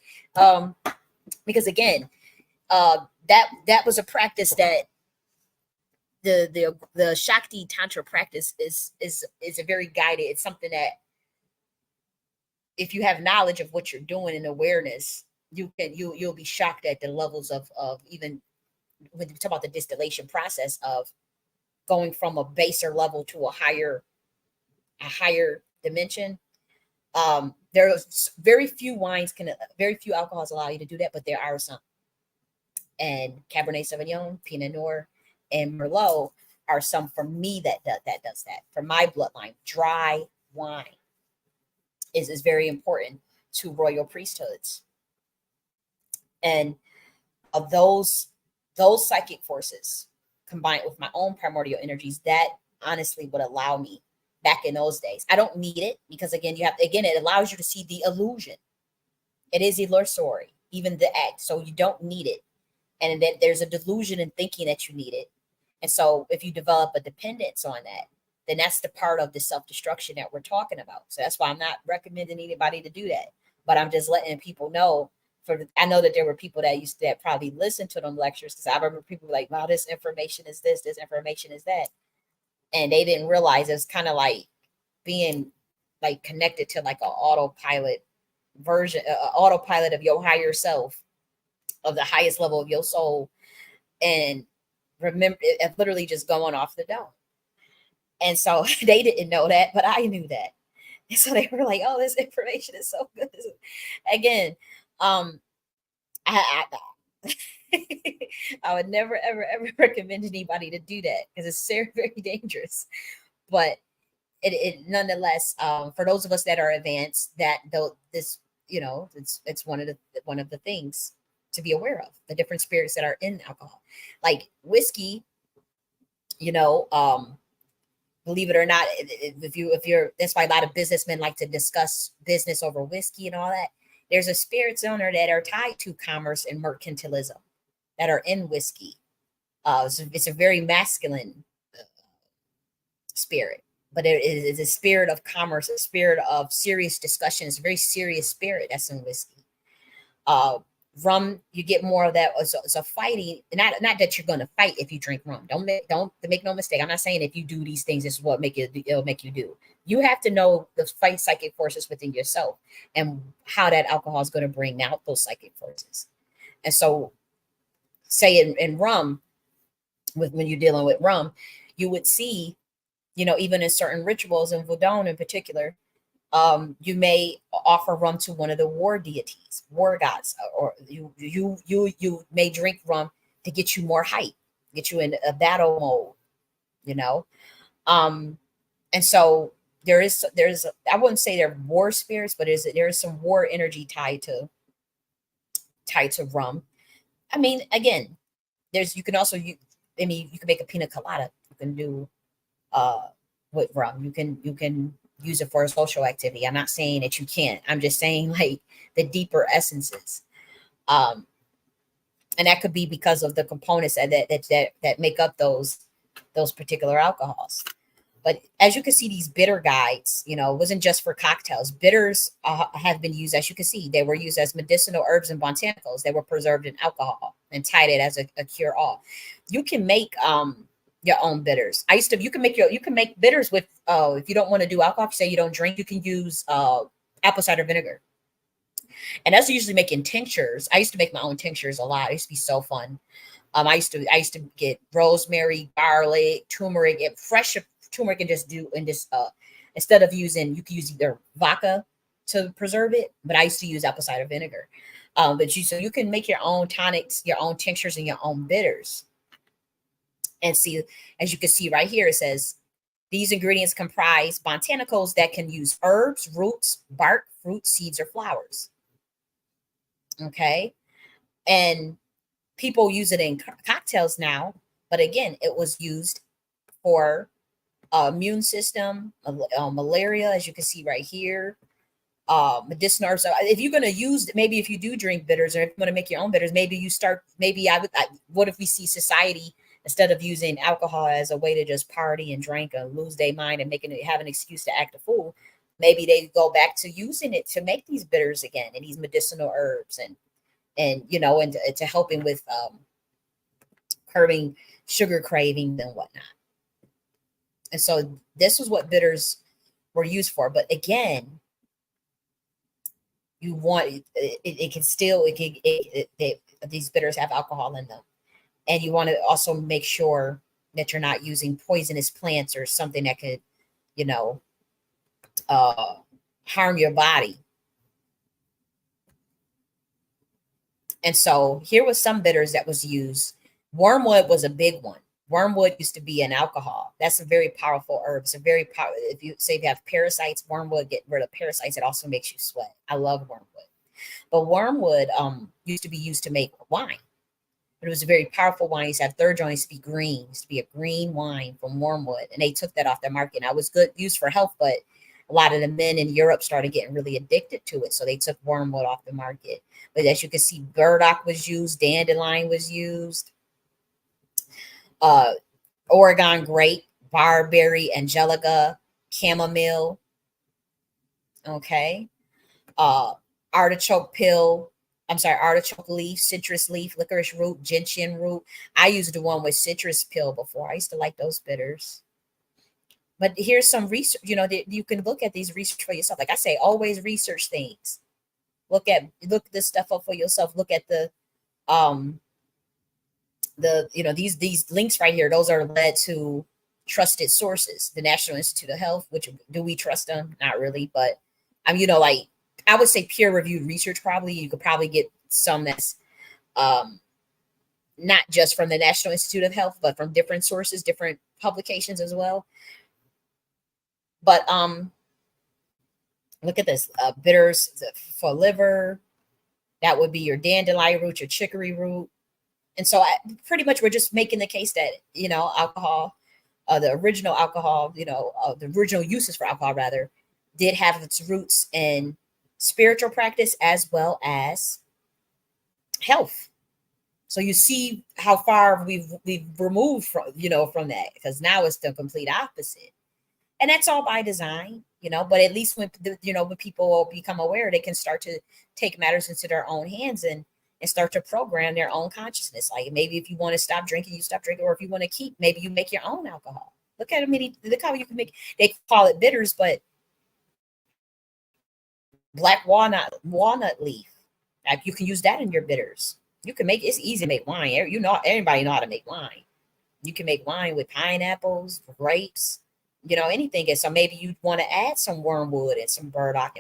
Because again, that was a practice that the Shakti Tantra practice is a very guided. It's something that if you have knowledge of what you're doing and awareness, you'll be shocked at the levels of even when you talk about the distillation process of going from a baser level to a higher dimension. There's very few very few alcohols allow you to do that, but there are some. And Cabernet Sauvignon, Pinot Noir, and Merlot are some for me that does that. For my bloodline, dry wine is very important to royal priesthoods. And of those psychic forces combined with my own primordial energies, that honestly would allow me back in those days. I don't need it because again, it allows you to see the illusion. It is illusory, even the act. So you don't need it. And then there's a delusion in thinking that you need it. And so if you develop a dependence on that, then that's the part of the self-destruction that we're talking about. So that's why I'm not recommending anybody to do that. But I'm just letting people know. I know that there were people that probably listened to them lectures, because I remember people like, wow, this information is this information is that. And they didn't realize it's kind of like being like connected to like an autopilot version, autopilot of your higher self, of the highest level of your soul. And remember, it literally just going off the dome. And so they didn't know that, but I knew that. And so they were like, oh, this information is so good. Again, I I would never, ever, ever recommend anybody to do that because it's very, very dangerous. But it nonetheless, for those of us that are advanced, that though this, it's one of the things to be aware of, the different spirits that are in alcohol, like whiskey. Believe it or not, if you're that's why a lot of businessmen like to discuss business over whiskey and all that. There's a spirits owner that are tied to commerce and mercantilism that are in whiskey. It's a very masculine spirit, but it is a spirit of commerce, a spirit of serious discussion. It's a very serious spirit that's in whiskey. Rum, you get more of that. It's a fighting. Not that you're going to fight if you drink rum. Don't make no mistake. I'm not saying if you do these things, this is what it'll make you do. You have to know the fight psychic forces within yourself and how that alcohol is going to bring out those psychic forces. And so, say in rum, when you're dealing with rum, you would see, even in certain rituals in Vodun in particular, you may offer rum to one of the war deities, war gods, or you may drink rum to get you more hype, get you in a battle mode, and so there's I wouldn't say they're war spirits, but there is some war energy tied to rum. I mean, again, you can make a pina colada. You can do with rum. You can use it for a social activity. I'm not saying that you can't. I'm just saying like the deeper essences. And that could be because of the components that make up those particular alcohols. But as you can see, these bitter guides, it wasn't just for cocktails. Bitters have been used, as you can see, they were used as medicinal herbs and botanicals. They were preserved in alcohol and tied it as a cure all. You can make your own bitters. You can make bitters with, if you don't want to do alcohol, if you say you don't drink, you can use apple cider vinegar. And that's usually making tinctures. I used to make my own tinctures a lot. It used to be so fun. I used to get rosemary, garlic, turmeric, fresh turmeric, and just instead of using, you can use either vodka to preserve it, but I used to use apple cider vinegar. So you can make your own tonics, your own tinctures, and your own bitters. And see, as you can see right here, it says these ingredients comprise botanicals that can use herbs, roots, bark, fruit, seeds, or flowers. Okay. And people use it in cocktails now, but again, it was used for immune system, malaria, as you can see right here. Medicinal herbs. So if you're going to use, maybe if you do drink bitters, or if you want to make your own bitters, maybe you start, maybe what if we see society, instead of using alcohol as a way to just party and drink and lose their mind and have an excuse to act a fool, maybe they go back to using it to make these bitters again, and these medicinal herbs, and to helping with curbing sugar cravings and whatnot. And so this was what bitters were used for. But again, you want it can still these bitters have alcohol in them, and you want to also make sure that you're not using poisonous plants or something that could you know uh harm your body. And so here was some bitters that was used. Wormwood was a big one. Wormwood used to be an alcohol. That's a very powerful herb. It's a very powerful. If you say you have parasites, wormwood get rid of parasites. It also makes you sweat. I love wormwood. But wormwood used to be used to make wine. But it was a very powerful wine. It used to have third joint. It used to be green. It used to be a green wine from wormwood. And they took that off the market. Now, it was good, used for health, but a lot of the men in Europe started getting really addicted to it. So they took wormwood off the market. But as you can see, burdock was used. Dandelion was used. Oregon grape, barberry, angelica, chamomile. Okay. Artichoke pill. I'm sorry, artichoke leaf, citrus leaf, licorice root, gentian root. I used the one with citrus pill before. I used to like those bitters. But here's some research, that you can look at these research for yourself. Like I say, always research things. Look this stuff up for yourself. Look at um these links right here. Those are led to trusted sources. The National Institute of Health, which do we trust them? Not really, but like I would say peer reviewed research. Probably you could probably get some that's not just from the National Institute of Health, but from different sources, different publications as well. But look at this, bitters for liver. That would be your dandelion root, your chicory root. And so pretty much we're just making the case that, alcohol, the original alcohol, the original uses for alcohol rather, did have its roots in spiritual practice as well as health. So you see how far we've removed from that, because now it's the complete opposite. And that's all by design, but at least when people become aware, they can start to take matters into their own hands and start to program their own consciousness. Like maybe if you want to stop drinking, you stop drinking, or if you want to keep, maybe you make your own alcohol. Look at look how you can make, they call it bitters, but black walnut leaf, like you can use that in your bitters. You can make, it's easy to make wine. Everybody know how to make wine. You can make wine with pineapples, grapes, anything. And so maybe you want to add some wormwood and some burdock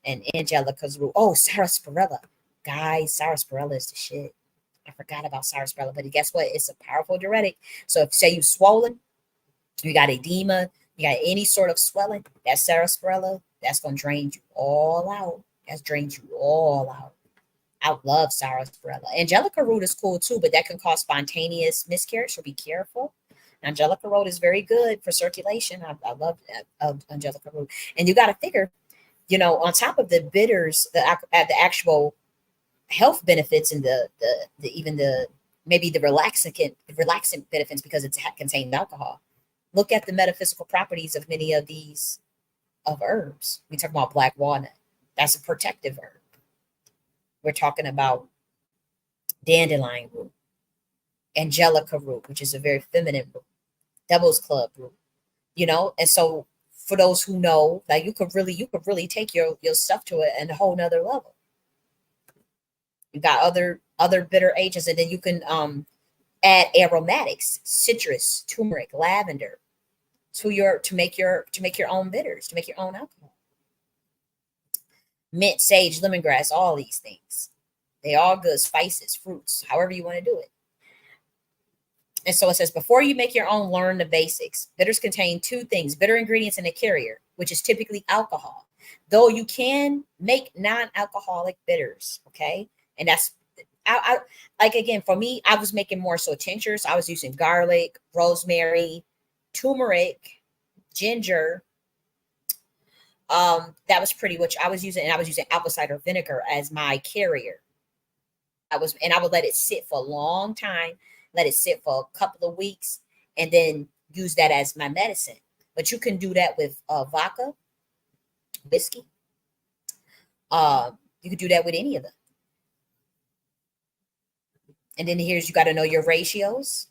and angelica's root. Oh, sarsaparilla. Guys, sarsaparilla is the shit. I forgot about sarsaparilla, but guess what? It's a powerful diuretic. So if say you swollen, you got edema, you got any sort of swelling, that sarsaparilla, that's going to drain you all out. That's drained you all out. I love sarsaparilla. Angelica root is cool too, but that can cause spontaneous miscarriage, so be careful. Angelica root is very good for circulation. I love angelica root. And you got to figure, on top of the bitters, the actual health benefits and the even the maybe the relaxant benefits, because it contains alcohol. Look at the metaphysical properties of many of these herbs. We talk about black walnut. That's a protective herb. We're talking about dandelion root, angelica root, which is a very feminine root, devil's club root, and so for those who know, like you could really take your stuff to a whole nother level. You got other bitter agents, and then you can add aromatics, citrus, turmeric, lavender to make your own bitters, to make your own alcohol. Mint, sage, lemongrass, all these things. They all good spices, fruits, however you want to do it. And so it says, before you make your own, learn the basics. Bitters contain two things: bitter ingredients and a carrier, which is typically alcohol. Though you can make non-alcoholic bitters, okay? And that's, I like, again, for me, I was making more so tinctures. I was using garlic, rosemary, turmeric, ginger. That was pretty much I was using, and I was using apple cider vinegar as my carrier. And I would let it sit for a long time, let it sit for a couple of weeks, and then use that as my medicine. But you can do that with vodka, whiskey. You could do that with any of them. And then here's, you got to know your ratios.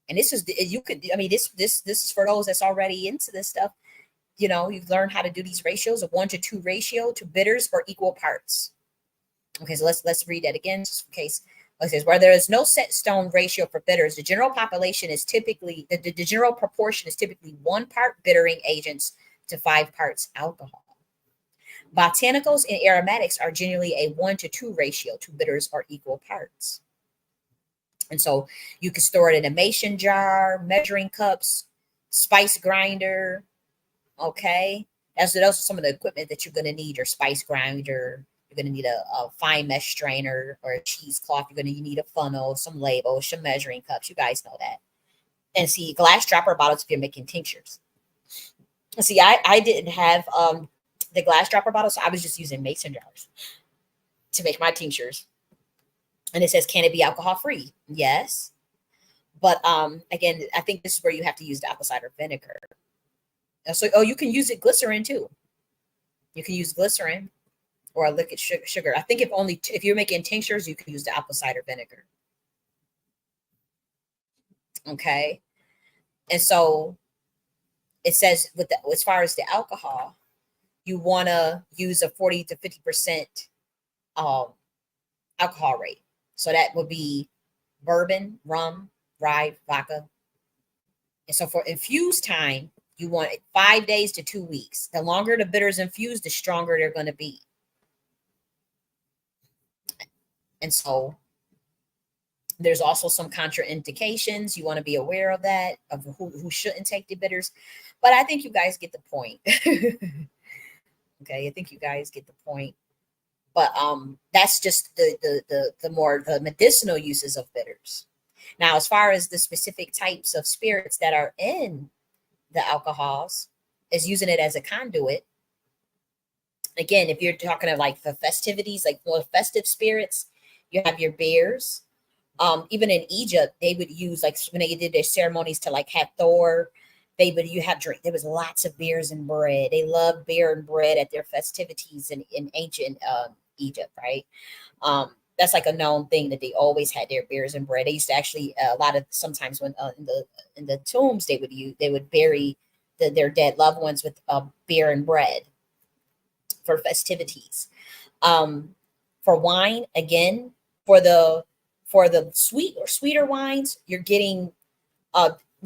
And this is, you could, I mean, this is for those that's already into this stuff. You know, you've learned how to do these ratios, a 1-to-2 ratio to bitters for equal parts. Okay, so let's read that again, just in case. It says, where there is no set stone ratio for bitters, the general population is typically, the general proportion is typically 1 part bittering agents to 5 parts alcohol. Botanicals and aromatics are generally a 1-to-2 ratio to bitters or equal parts. And so you can store it in a mason jar, measuring cups, spice grinder. Okay. Those are some of the equipment that you're going to need: your spice grinder. You're going to need a fine mesh strainer or a cheesecloth. You're going to need a funnel, some labels, some measuring cups. You guys know that. And see, glass dropper bottles if you're making tinctures. See, I didn't have the glass dropper bottles, so I was just using mason jars to make my tinctures. And it says, can it be alcohol free? Yes. But again, I think this is where you have to use the apple cider vinegar. So, you can use it glycerin too. You can use glycerin or a liquid sugar. I think if you're making tinctures, you can use the apple cider vinegar. Okay. And so it says as far as the alcohol, you want to use a 40 to 50% alcohol rate. So that would be bourbon, rum, rye, vodka. And so for infused time, you want it 5 days to 2 weeks. The longer the bitters infused, the stronger they're going to be. And so there's also some contraindications. You want to be aware of that, of who shouldn't take the bitters. But I think you guys get the point. Okay, I think you guys get the point. But that's just the more the medicinal uses of bitters. Now, as far as the specific types of spirits that are in the alcohols, is using it as a conduit. Again, if you're talking of like the festivities, like more festive spirits, you have your beers. Even in Egypt, they would use, like when they did their ceremonies to like have Thor, you have drink. There was lots of beers and bread. They loved beer and bread at their festivities in ancient Egypt, right? That's like a known thing that they always had their beers and bread. They used to actually a lot of sometimes when in the tombs they would bury their dead loved ones with beer and bread for festivities. For wine, again, for the sweeter wines, you're getting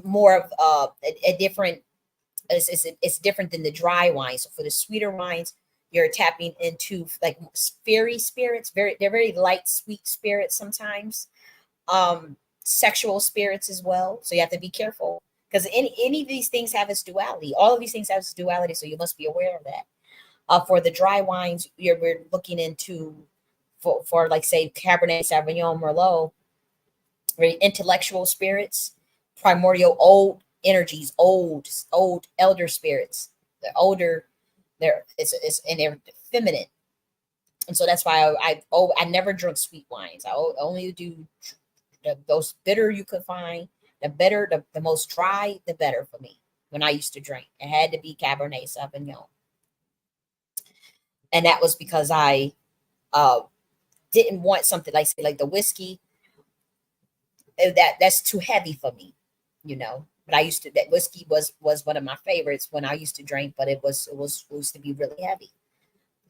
more of a different. It's different than the dry wine. So for the sweeter wines, you're tapping into like fairy spirits. They're very light, sweet spirits sometimes. Sexual spirits as well. So you have to be careful because any of these things have its duality. All of these things have its duality. So you must be aware of that. For the dry wines, we're looking into for like say Cabernet Sauvignon, Merlot, very intellectual spirits, primordial old energies, old elder spirits. They're older, and they're feminine. And so that's why I never drink sweet wines. I only do those bitter you could find. The better, the most dry, the better for me. When I used to drink, it had to be Cabernet Sauvignon, and that was because I didn't want something like the whiskey. That's too heavy for me, you know. But I used to that whiskey was one of my favorites when I used to drink, but it used to be really heavy,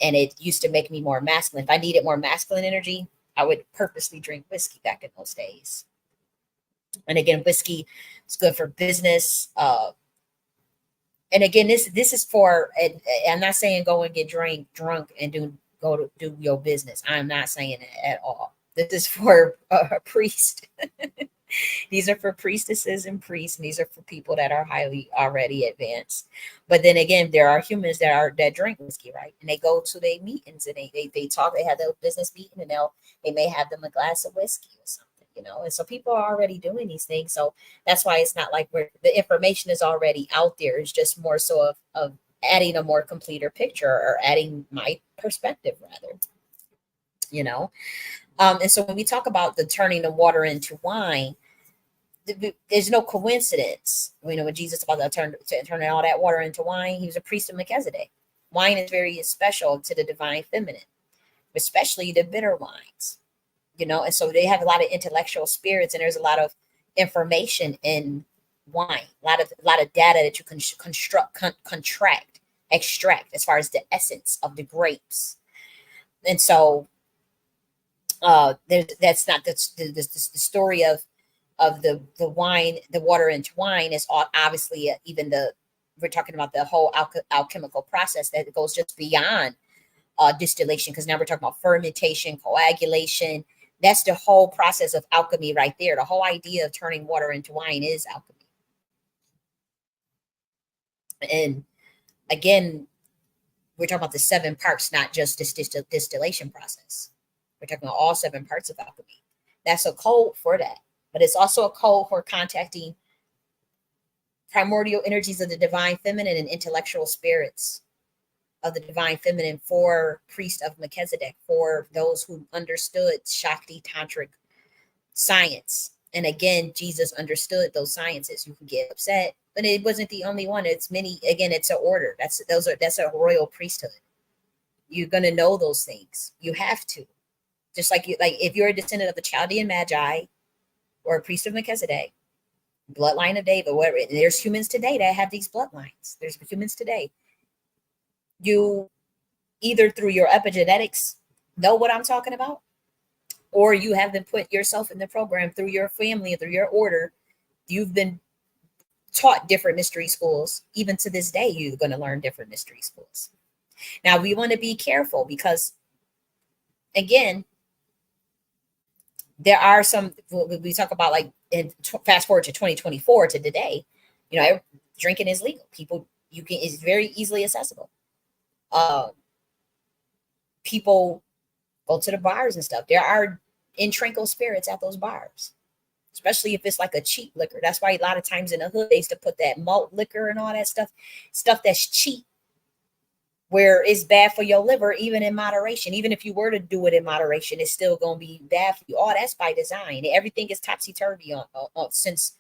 and it used to make me more masculine. If I needed more masculine energy, I would purposely drink whiskey back in those days. And again, whiskey is good for business. And again, this is for. I'm not saying go and get drunk and do your business. I'm not saying it at all. This is for a priest. These are for priestesses and priests, and these are for people that are highly already advanced. But then again, there are humans that drink whiskey, right? And they go to their meetings and they talk. They have their business meeting, and they may have them a glass of whiskey or something. you know. And so people are already doing these things. So that's why it's not like the information is already out there. It's just more so of adding a more completer picture, or adding my perspective rather, you know. And so when we talk about the turning the water into wine, there's no coincidence. You know, when Jesus about to turning all that water into wine, he was a priest of Melchizedek. Wine is very special to the divine feminine, especially the bitter wines, you know. And so they have a lot of intellectual spirits, and there's a lot of information in wine, a lot of data that you can extract as far as the essence of the grapes. And so that's not the story of the wine, the water into wine is obviously even we're talking about the whole alchemical process that goes just beyond distillation, because now we're talking about fermentation, coagulation. That's the whole process of alchemy right there. The whole idea of turning water into wine is alchemy. And again, we're talking about the 7 parts, not just this distillation process. We're talking about all 7 parts of alchemy. That's a code for that. But it's also a code for contacting primordial energies of the divine feminine and intellectual spirits of the divine feminine for priest of Melchizedek, for those who understood Shakti tantric science. And again, Jesus understood those sciences. You can get upset, but it wasn't the only one. It's many. Again, it's an order. That's a royal priesthood. You're gonna know those things. You have to. Just like if you're a descendant of the Chaldean Magi or a priest of Melchizedek, bloodline of David, whatever. There's humans today that have these bloodlines. There's humans today. You either through your epigenetics know what I'm talking about, or you have been put yourself in the program through your family, through your order. You've been taught different mystery schools. Even to this day, you're going to learn different mystery schools. Now, we want to be careful because, again, there are some, we talk about like, fast forward to 2024 to today, you know, drinking is legal. People, it's very easily accessible. People go to the bars and stuff. There are intrinsic spirits at those bars, especially if it's like a cheap liquor. That's why a lot of times in the hood, they used to put that malt liquor and all that stuff that's cheap, where it's bad for your liver, even in moderation. Even if you were to do it in moderation, it's still going to be bad for you. All that's by design. Everything is topsy-turvy since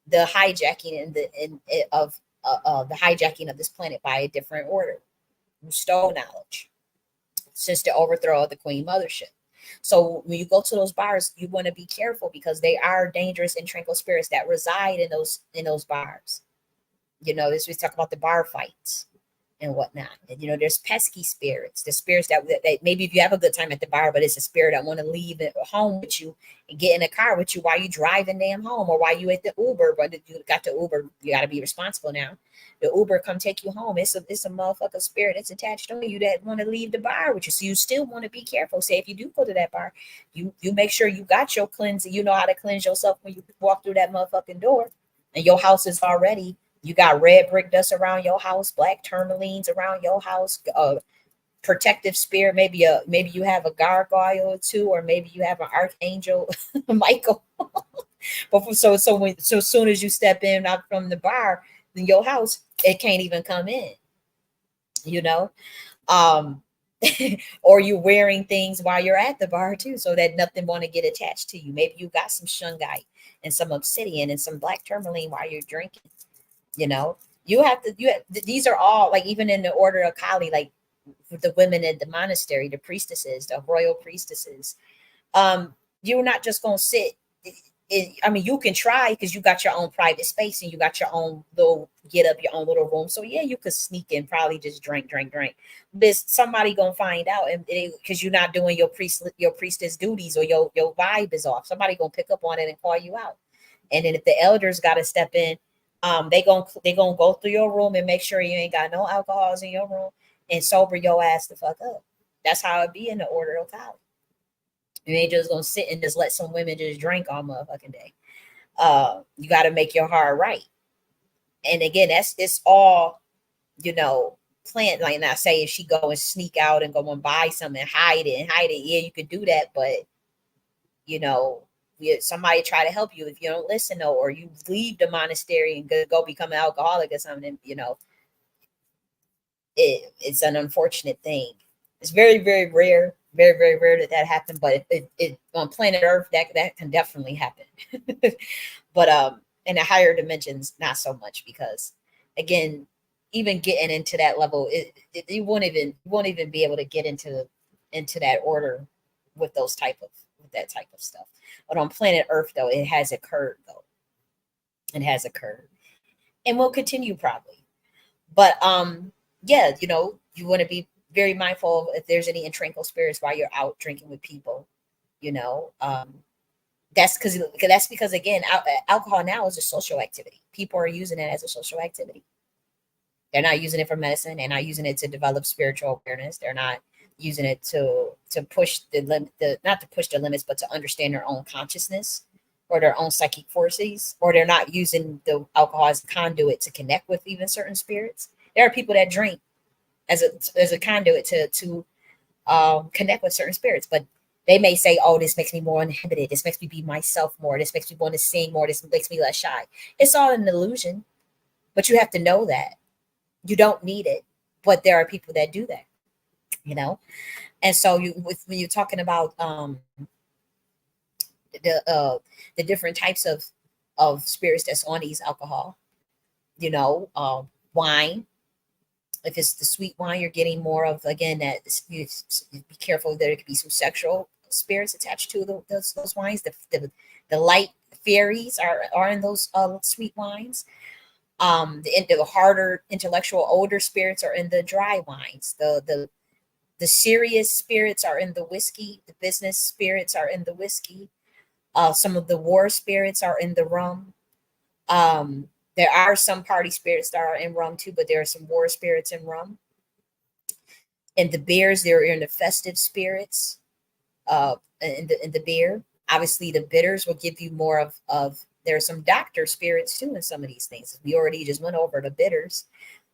the hijacking of the hijacking of this planet by a different order who stole knowledge since the overthrow of the Queen Mothership. So when you go to those bars, you want to be careful because they are dangerous intrinsic spirits that reside in those bars. You know, this we talk about the bar fights and whatnot. And, you know, there's pesky spirits, the spirits that maybe if you have a good time at the bar, but it's a spirit that want to leave at home with you and get in a car with you while you driving damn home, or while you at the Uber. But you got the Uber, you got to be responsible now. The Uber come take you home. It's a motherfucker spirit that's attached on you that want to leave the bar with you. So you still want to be careful. Say if you do go to that bar, you make sure you got your cleansing. You know how to cleanse yourself when you walk through that motherfucking door, and your house is already. You got red brick dust around your house, black tourmalines around your house, protective spirit. Maybe you have a gargoyle or two, or maybe you have an archangel, Michael. But so as soon as you step in out from the bar in your house, it can't even come in. You know, or you're wearing things while you're at the bar too, so that nothing want to get attached to you. Maybe you got some shungite and some obsidian and some black tourmaline while you're drinking. You know, these are all like, even in the order of Kali, like the women in the monastery, the priestesses, the royal priestesses, you're not just going to sit. I mean, you can try because you got your own private space and you got your own little your own little room. So yeah, you could sneak in, probably just drink. But somebody gonna find out, and because you're not doing your priestess duties, or your vibe is off. Somebody gonna pick up on it and call you out. And then if the elders got to step in, they gonna go through your room and make sure you ain't got no alcohols in your room and sober your ass the fuck up. That's how it be in the order of Kali. You ain't just gonna sit and just let some women just drink all motherfucking day. You got to make your heart right. And again, it's all, you know, planned. Like, not say if she go and sneak out and go and buy something and hide it. Yeah, you could do that, but you know, somebody try to help you, if you don't listen, though, or you leave the monastery and go become an alcoholic or something, it's an unfortunate thing. It's very, very rare, very, very rare that happens. But it on planet Earth, that can definitely happen. But in the higher dimensions, not so much, because again, even getting into that level, you won't even be able to get into that order with that type of stuff. But on planet Earth, though, it has occurred, it has occurred, and will continue probably. But yeah, you want to be very mindful of if there's any intranquil spirits while you're out drinking with people. You know, that's because again, alcohol now is a social activity. People are using it as a social activity. They're not using it for medicine. They're not using it to develop spiritual awareness. They're not using it to push not to push the limits, but to understand their own consciousness or their own psychic forces. Or they're not using the alcohol as a conduit to connect with even certain spirits. There are people that drink as a conduit to connect with certain spirits, but they may say, "Oh, this makes me more uninhibited. This makes me be myself more. This makes me want to sing more. This makes me less shy." It's all an illusion, but you have to know that you don't need it. But there are people that do that, and so when you're talking about the uh, the different types of spirits that's on these alcohol, wine. If it's the sweet wine, you're getting more of, again, that you be careful. There could be some sexual spirits attached to those wines. The light fairies are in those sweet wines. The harder intellectual older spirits are in the dry wines. The serious spirits are in the whiskey. The business spirits are in the whiskey. Some of the war spirits are in the rum. There are some party spirits that are in rum too, but there are some war spirits in rum. And the beers, they're in the festive spirits in the beer. Obviously, the bitters will give you more of there are some doctor spirits too in some of these things. We already just went over the bitters,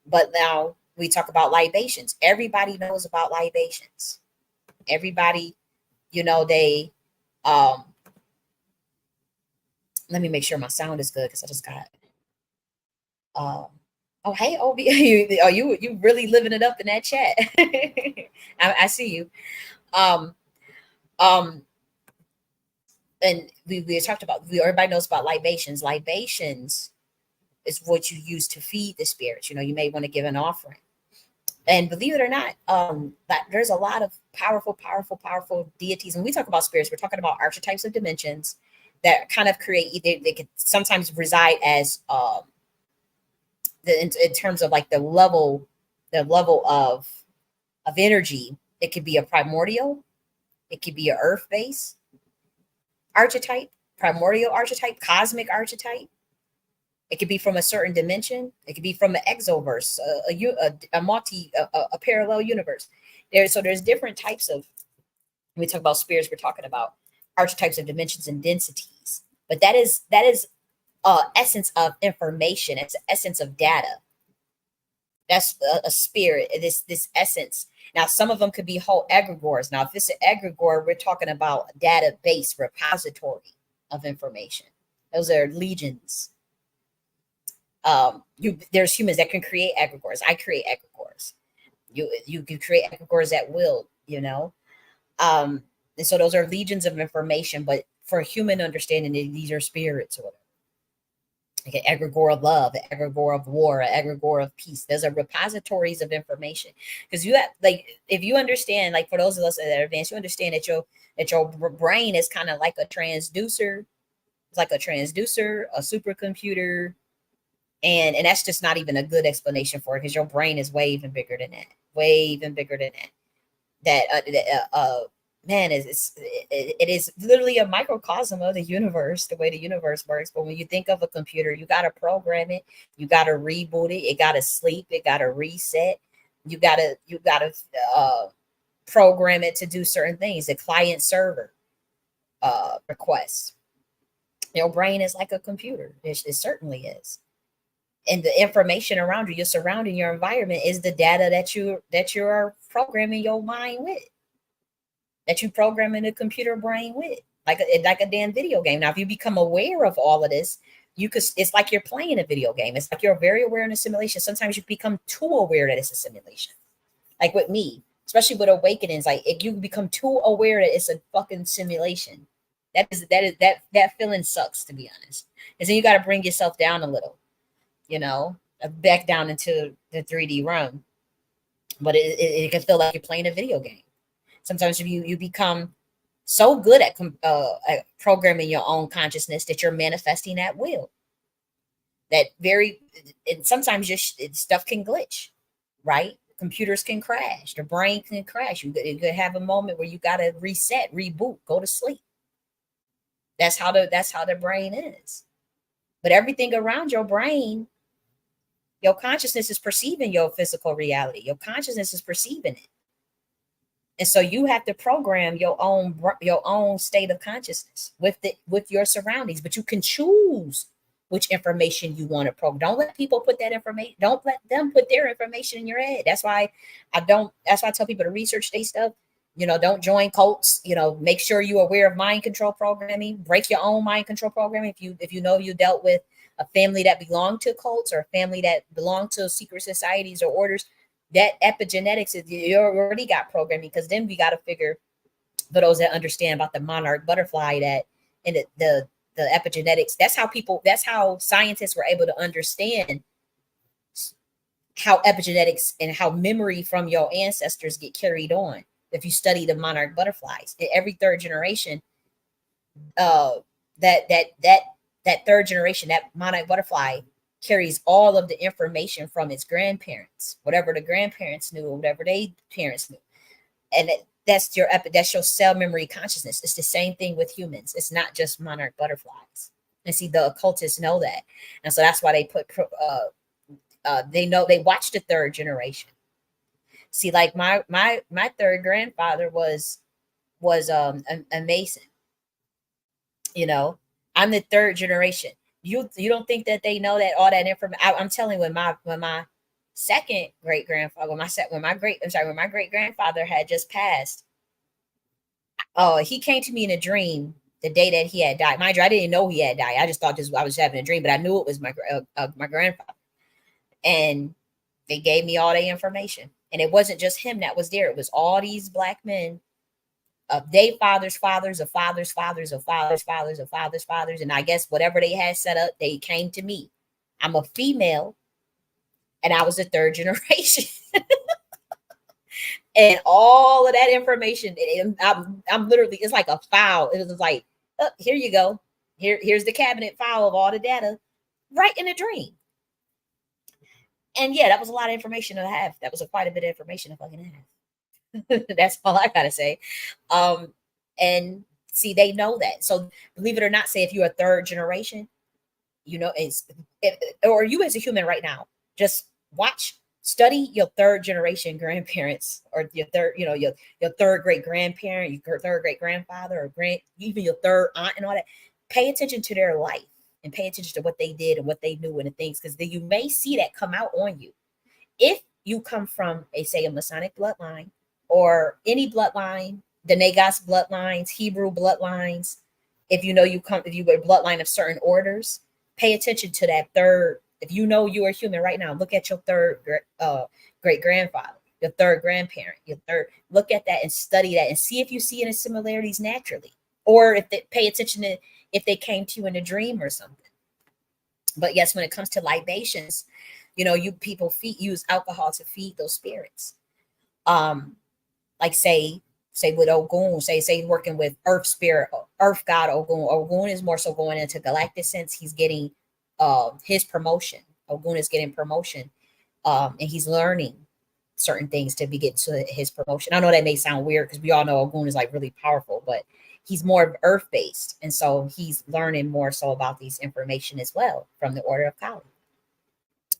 but now we talk about libations. Everybody knows about libations. Everybody, they let me make sure my sound is good because I just got oh, hey, OB, you really living it up in that chat? I see you. Um, um, and we talked about, everybody knows about libations. Libations is what you use to feed the spirits. You may want to give an offering. And believe it or not, that there's a lot of powerful, powerful, powerful deities. When we talk about spirits, we're talking about archetypes of dimensions that kind of create. They could sometimes reside as in terms of like the level of energy. It could be a primordial, it could be an earth base archetype, primordial archetype, cosmic archetype. It could be from a certain dimension. It could be from an exoverse, a parallel universe. There's different types of. When we talk about spirits, we're talking about archetypes of dimensions and densities. But that is essence of information. It's the essence of data. That's a spirit. This essence. Now, some of them could be whole egregores. Now, if it's an egregore, we're talking about a database repository of information. Those are legions. There's humans that can create egregores. I create egregores. You can create egregores at will. And so those are legions of information. But for human understanding, these are spirits or whatever. Like an egregore of love, an egregore of war, an egregore of peace. Those are repositories of information. Because you have, like, if you understand, like for those of us that are advanced, you understand that your brain is kind of like a transducer. It's like a transducer, a supercomputer, and that's just not even a good explanation for it, because your brain is way even bigger than that. Way even bigger than that. Man, it is literally a microcosm of the universe, the way the universe works. But when you think of a computer, you got to program it, you got to reboot it, it got to sleep, it got to reset, you got to program it to do certain things. The client server request. Your brain is like a computer. It certainly is. And the information around you, your surrounding, your environment, is the data that you are programming your mind with, that you programming the computer brain with. like a damn video game. Now, if you become aware of all of this, you could. It's like you're playing a video game. It's like you're very aware in a simulation. Sometimes you become too aware that it's a simulation. Like with me, especially with awakenings, like if you become too aware that it's a fucking simulation, that feeling sucks, to be honest. And so you got to bring yourself down a little, you know, back down into the 3D realm. But it can feel like you're playing a video game. Sometimes you become so good at programming your own consciousness that you're manifesting at will. That very, and sometimes stuff can glitch, right? Computers can crash, the brain can crash. You could have a moment where you got to reset, reboot, go to sleep. That's how the brain is. But everything around your brain, your consciousness is perceiving your physical reality. Your consciousness is perceiving it. And so you have to program your own state of consciousness with your surroundings, but you can choose which information you want to program. Don't let people put that information, don't let them put their information in your head. That's why I tell people to research their stuff. Don't join cults. Make sure you're aware of mind control programming. Break your own mind control programming. If you know you dealt with a family that belonged to cults or a family that belonged to secret societies or orders, that epigenetics is, you already got programming. Because then we got to figure, for those that understand about the monarch butterfly, that in the epigenetics, that's how scientists were able to understand how epigenetics and how memory from your ancestors get carried on. If you study the monarch butterflies, in every third generation, uh, that third generation, that monarch butterfly carries all of the information from its grandparents, whatever the grandparents knew, or whatever they parents knew, and that's your cell memory consciousness. It's the same thing with humans. It's not just monarch butterflies. And see, the occultists know that, and so that's why they put. They know, they watch the third generation. See, like my third grandfather was a Mason. I'm the third generation. You don't think that they know that all that information? I'm telling you, when my second great grandfather, when my great grandfather had just passed, oh, he came to me in a dream the day that he had died. Mind you, I didn't know he had died. I just thought I was having a dream, but I knew it was my grandfather. And they gave me all the information. And it wasn't just him that was there. It was all these black men of their fathers, fathers, of fathers, fathers, of fathers, fathers, of fathers, fathers. And I guess whatever they had set up, they came to me. I'm a female, and I was the third generation. And all of that information, I'm literally, it's like a file. It was like, oh, here you go. Here's the cabinet file of all the data, right in a dream. And yeah, that was a lot of information to have. That was quite a bit of information to fucking have. That's all I gotta say. And see, they know that. So believe it or not, say if you're a third generation, or you as a human right now, just study your third generation grandparents, or your third, your third great grandparent, your third great grandfather, or even your third aunt and all that. Pay attention to their life and pay attention to what they did and what they knew and the things, because then you may see that come out on you. If you come from a Masonic bloodline or any bloodline, the Nagas bloodlines, Hebrew bloodlines, if you were a bloodline of certain orders, pay attention to that third. If you know you are human right now, look at your third great grandfather, your third grandparent, look at that and study that and see if you see any similarities naturally, or if they pay attention to if they came to you in a dream or something. But yes, when it comes to libations, you people use alcohol to feed those spirits. Like say with Ogun, say working with earth spirit, earth god Ogun. Ogun is more so going into galactic sense. He's getting his promotion. Ogun is getting promotion, and he's learning certain things to get to his promotion. I know that may sound weird because we all know Ogun is like really powerful, but he's more earth based, and so he's learning more so about these information as well from the Order of Kali.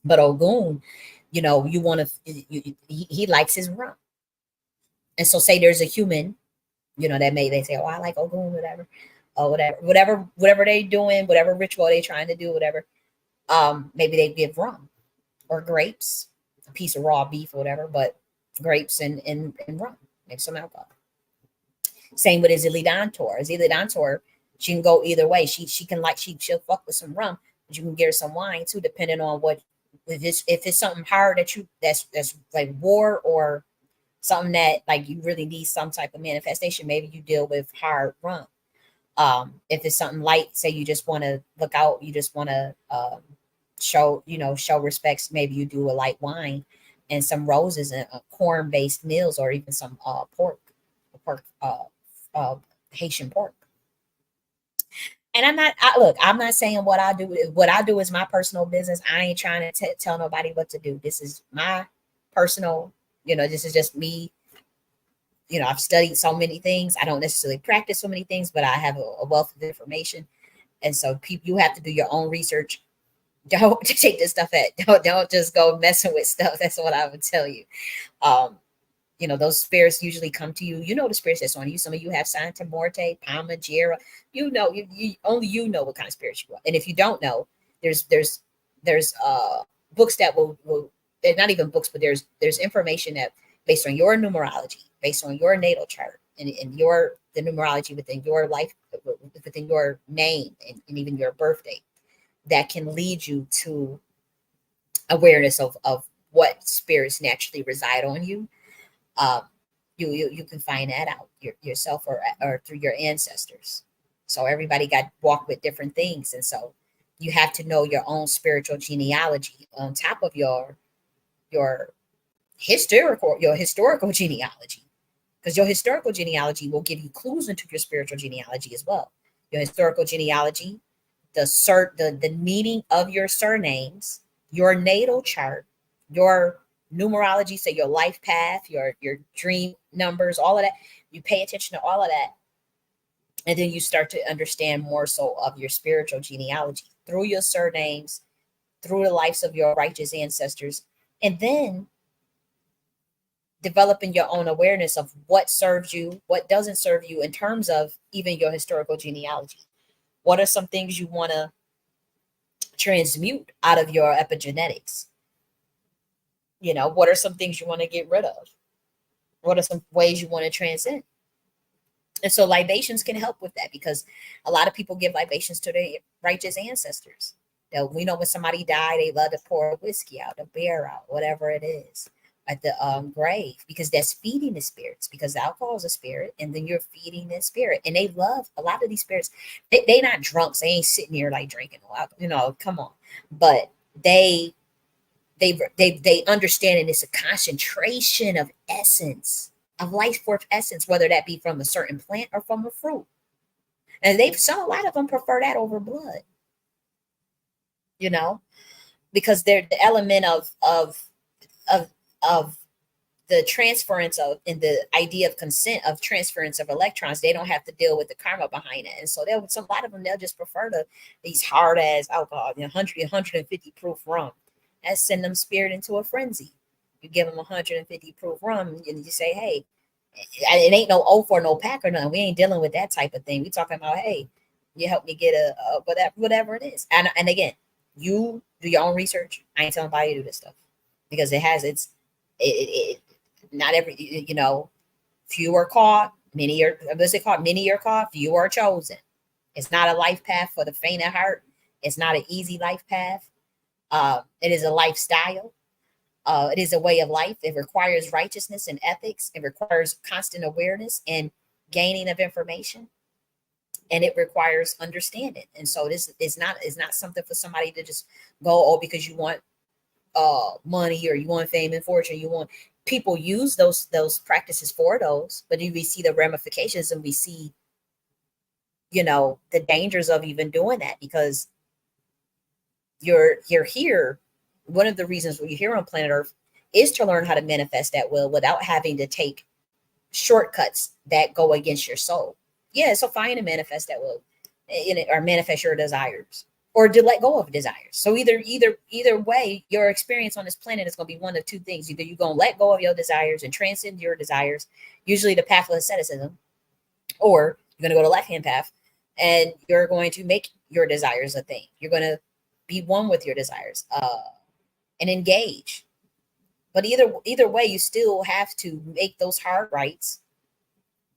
But Ogun, you want to, he likes his rum. And so say there's a human, that they say, oh, I like Ogun, whatever, or whatever they doing, whatever ritual they trying to do, whatever. Maybe they give rum or grapes, a piece of raw beef or whatever, but grapes and rum, maybe some alcohol. Same with Azili Dantor. Azili Dantor, she can go either way. She can like she'll fuck with some rum, but you can get her some wine too, depending on what if it's something hard that you that's like war or something that like you really need some type of manifestation. Maybe you deal with hard rum. If it's something light, say you just want to look out, you just want to show respects. Maybe you do a light wine and some roses and corn based meals, or even some pork, uh, Haitian pork. And I'm not saying what I do. What I do is my personal business. I ain't trying to tell nobody what to do. This is my personal, this is just me. I've studied so many things. I don't necessarily practice so many things, but I have a wealth of information. And so people, you have to do your own research. Don't take this stuff don't just go messing with stuff. That's what I would tell you. Um, those spirits usually come to you. The spirits that's on you. Some of you have Santa Morte, Palma, Jera. You only know what kind of spirits you are. And if you don't know, there's books that will they're not even books, but there's information that based on your numerology, based on your natal chart, and the numerology within your life, within your name, and even your birthday, that can lead you to awareness of what spirits naturally reside on you. um, you can find that out yourself, or through your ancestors. So everybody got walked with different things, and so you have to know your own spiritual genealogy on top of your historical genealogy, because your historical genealogy will give you clues into your spiritual genealogy as well. Your historical genealogy, the meaning of your surnames, your natal chart, your numerology, so your life path, your dream numbers, all of that. You pay attention to all of that, and then you start to understand more so of your spiritual genealogy through your surnames, through the lives of your righteous ancestors, and then developing your own awareness of what serves you, what doesn't serve you, in terms of even your historical genealogy. What are some things you want to transmute out of your epigenetics? What are some things you want to get rid of? What are some ways you want to transcend? And so libations can help with that, because a lot of people give libations to their righteous ancestors. We know when somebody died, they love to pour whiskey out, the beer out, whatever it is, at the grave, because that's feeding the spirits, because alcohol is a spirit, and then you're feeding the spirit. And they love a lot of these spirits. They not drunks. They ain't sitting here like drinking. Come on. But they understand, and it's a concentration of essence, of life force essence, whether that be from a certain plant or from a fruit. And a lot of them prefer that over blood, you know, because they're the element of of the transference of, in the idea of consent of transference of electrons. They don't have to deal with the karma behind it. And so a lot of them, they'll just prefer these hard ass alcohol, 150 proof rum. That send them spirit into a frenzy. You give them 150 proof rum, and you say, hey, it ain't no O for no pack or nothing. We ain't dealing with that type of thing. We talking about, hey, you help me get a whatever it is. And again, you do your own research. I ain't telling anybody to do this stuff, because it not every, few are caught, many are, what's it called? Many are caught, few are chosen. It's not a life path for the faint of heart. It's not an easy life path. It is a lifestyle. It is a way of life. It requires righteousness and ethics. It requires constant awareness and gaining of information, and it requires understanding. And so this is not something for somebody to just go, oh, because you want money, or you want fame and fortune. People use those practices for those, but we see the ramifications, and we see, the dangers of even doing that, because you're here. One of the reasons you're here on planet Earth is to learn how to manifest that will without having to take shortcuts that go against your soul. Yeah, so fine to manifest that will, or manifest your desires, or to let go of desires. So either way, your experience on this planet is going to be one of two things. Either you're going to let go of your desires and transcend your desires, usually the path of asceticism, or you're going to go to the left-hand path, and you're going to make your desires a thing. You're going to be one with your desires, and engage. But either way, you still have to make those hard rights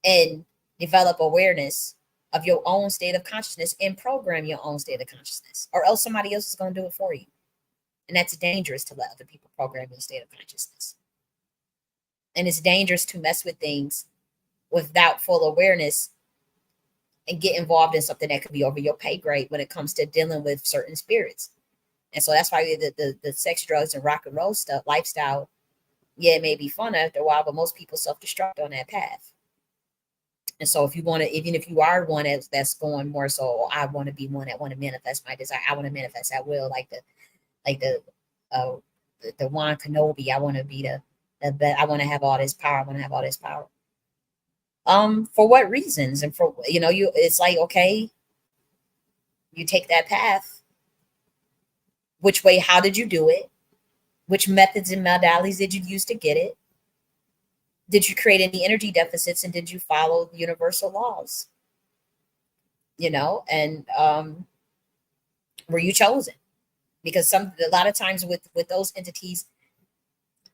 and Develop awareness of your own state of consciousness and program your own state of consciousness, or else somebody else is going to do it for you. And that's dangerous to let other people program your state of consciousness. And it's dangerous to mess with things without full awareness and get involved in something that could be over your pay grade when it comes to dealing with certain spirits. And so that's why the sex, drugs, and rock and roll stuff, lifestyle, yeah, it may be fun after a while, but most people self-destruct on that path. And so if you want to, even if you are one that's going more so, I want to be one that want to manifest my desire. I want to manifest that will, like uh the Juan Kenobi. I want to be the I want to have all this power. I want to have all this power. For what reasons? And for you, it's like, okay, you take that path. Which way? How did you do it? Which methods and modalities did you use to get it? Did you create any energy deficits, and did you follow universal laws? And were you chosen? Because a lot of times with those entities,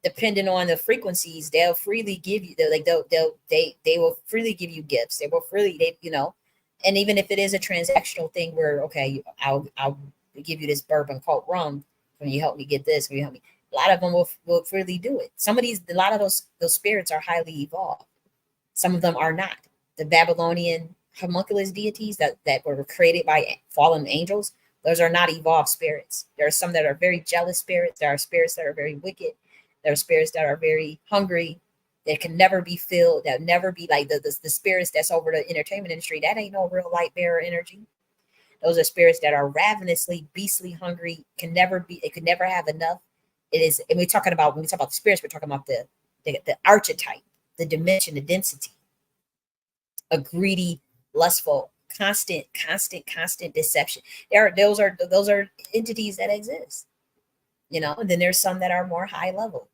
depending on the frequencies, they'll freely give you, they will freely give you gifts. They will freely, and even if it is a transactional thing where, okay, I'll give you this bourbon called rum, when you help me get this, when you help me, a lot of them will freely do it. A lot of those spirits are highly evolved. Some of them are not. The Babylonian homunculus deities that were created by fallen angels, those are not evolved spirits. There are some that are very jealous spirits. There are spirits that are very wicked. There are spirits that are very hungry, that can never be filled, that never be like the spirits that's over the entertainment industry. That ain't no real light bearer energy. Those are spirits that are ravenously, beastly hungry, it could never have enough. It is, and when we talk about the spirits, we're talking about the archetype, the dimension, the density, a greedy, lustful, constant deception. Those are entities that exist, and then there's some that are more high level.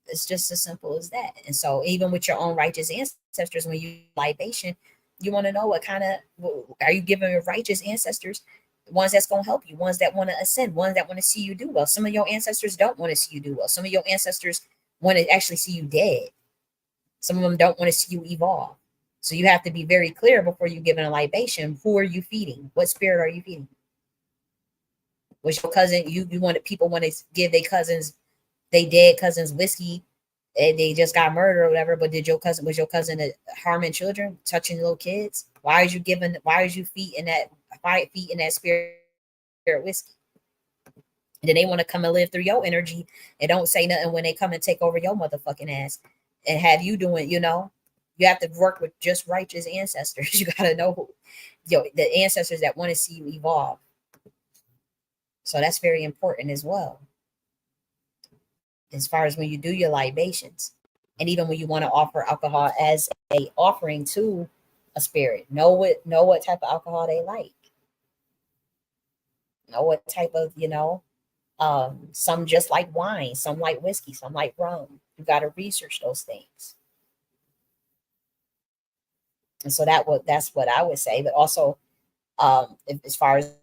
It's just as simple as that. And so even with your own righteous ancestors, when you libation, you want to know what kind of, are you giving your righteous ancestors, ones that's going to help you, ones that want to ascend, ones that want to see you do well. Some of your ancestors don't want to see you do well. Some of your ancestors want to actually see you dead. Some of them don't want to see you evolve. So you have to be very clear before you give a libation. Who are you feeding? What spirit are you feeding? Was your cousin, you wanted, people want to give their cousins, they dead cousins whiskey, and they just got murdered or whatever, but was your cousin harming children, touching little kids? Why is you feeding that spirit whiskey? And then they want to come and live through your energy and don't say nothing when they come and take over your motherfucking ass and have you doing, you have to work with just righteous ancestors. You got to know who, the ancestors that want to see you evolve. So that's very important as well, as far as when you do your libations. And even when you want to offer alcohol as a offering to a spirit, know what type of alcohol they like. Know what type of, some just like wine, some like whiskey, some like rum. You got to research those things. And so that's what I would say. But also, as far as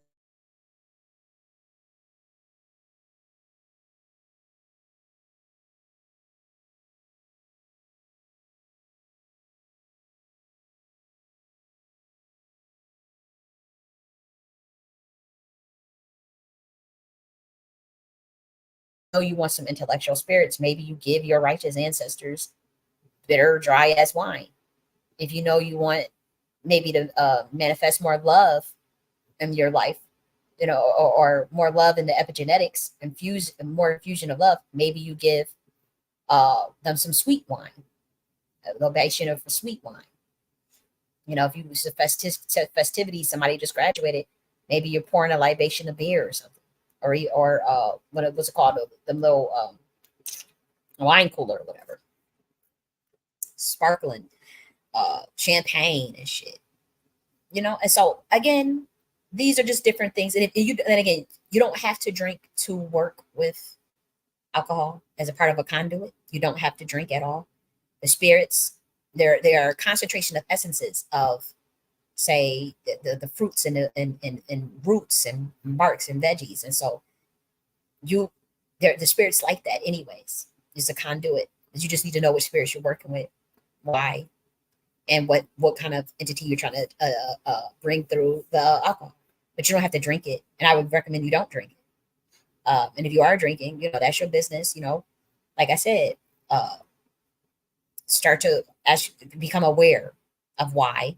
you want some intellectual spirits, maybe you give your righteous ancestors bitter, dry ass wine. If you know you want maybe to manifest more love in your life, or more love in the epigenetics, infuse more infusion of love, maybe you give them some sweet wine, a libation of sweet wine. If you was a festivity, somebody just graduated, maybe you're pouring a libation of beer or something, or what's it called, the little wine cooler or whatever, sparkling champagne and shit. And so again, these are just different things. And then again, you don't have to drink to work with alcohol as a part of a conduit. You don't have to drink at all. The spirits, they are a concentration of essences of, say, the fruits and roots and barks and veggies. And so the spirits like that anyways. It's a conduit. You just need to know which spirits you're working with, why, and what kind of entity you're trying to bring through the alcohol. But you don't have to drink it, and I would recommend you don't drink it. And if you are drinking, that's your business. Like I said, uh, start to become aware of why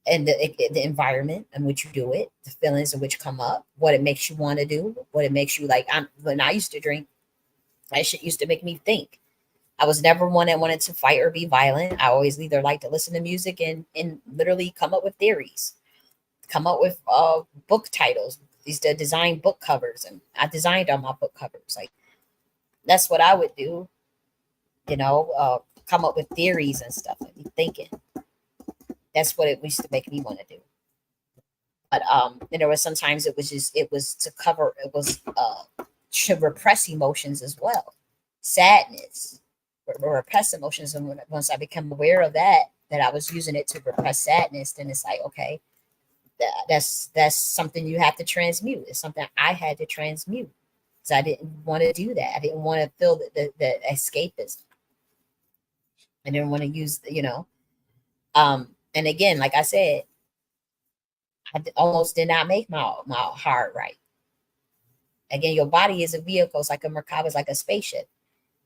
and the environment in which you do it, the feelings in which come up, what it makes you want to do, what it makes you like. When I used to drink, that shit used to make me think. I was never one that wanted to fight or be violent. I always either like to listen to music and literally come up with theories, come up with book titles, these to design book covers, and I designed all my book covers. Like that's what I would do, come up with theories and stuff and be thinking. That's what it used to make me want to do. But there was sometimes it was to cover, it was to repress emotions as well, sadness, repress emotions. And once I became aware of that I was using it to repress sadness, then it's like, okay, that's something you have to transmute. It's something I had to transmute because I didn't want to do that. I didn't want to feel the escapism. I didn't want to use, and again, like I said, I almost did not make my heart right. Again, your body is a vehicle. It's like a Merkaba, it's like a spaceship.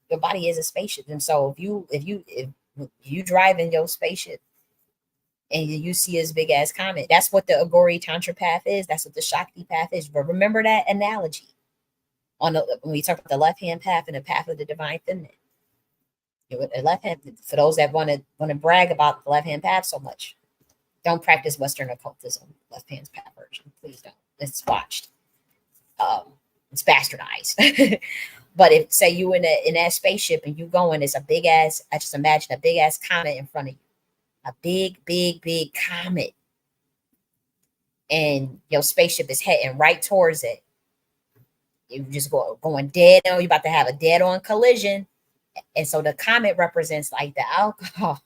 Your body is a spaceship, and so if you drive in your spaceship and you see this big ass comet, that's what the Aghori Tantra path is. That's what the Shakti path is. But remember that analogy when we talk about the left hand path and the path of the divine feminine. The left hand, for those that want to brag about the left hand path so much, don't practice Western occultism. Left hand's path version, please don't. It's watched. It's bastardized. But if say you in that spaceship and you going, it's a big ass. I just imagine a big ass comet in front of you, a big comet, and your spaceship is heading right towards it. You just going dead on. You're about to have a dead on collision, and so the comet represents like the alcohol,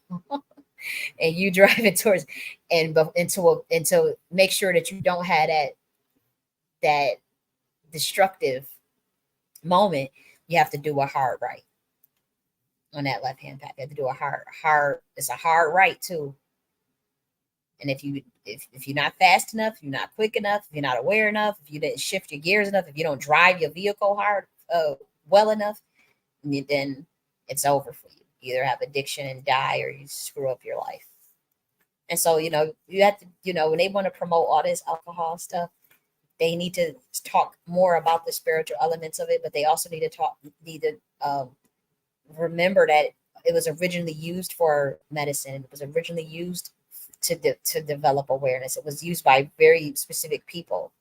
and you drive it towards and until make sure that you don't have that destructive moment. You have to do a hard right on that left hand path. You have to do a hard. It's a hard right too. And if you're not fast enough, you're not quick enough, if you're not aware enough, if you didn't shift your gears enough, if you don't drive your vehicle hard well enough, then it's over for you. You either have addiction and die, or you screw up your life. And so you have to when they want to promote all this alcohol stuff, they need to talk more about the spiritual elements of it, but they also need to remember that it was originally used for medicine. It was originally used to develop awareness. It was used by very specific people.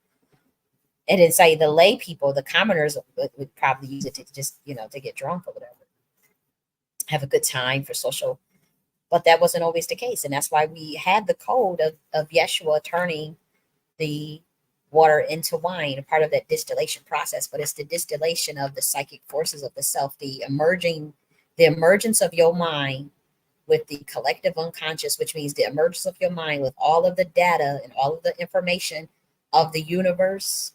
And then say the lay people, the commoners would probably use it to just, to get drunk or whatever, have a good time for social. But that wasn't always the case. And that's why we had the code of Yeshua turning the water into wine, a part of that distillation process. But it's the distillation of the psychic forces of the self, the emergence of your mind with the collective unconscious, which means the emergence of your mind with all of the data and all of the information of the universe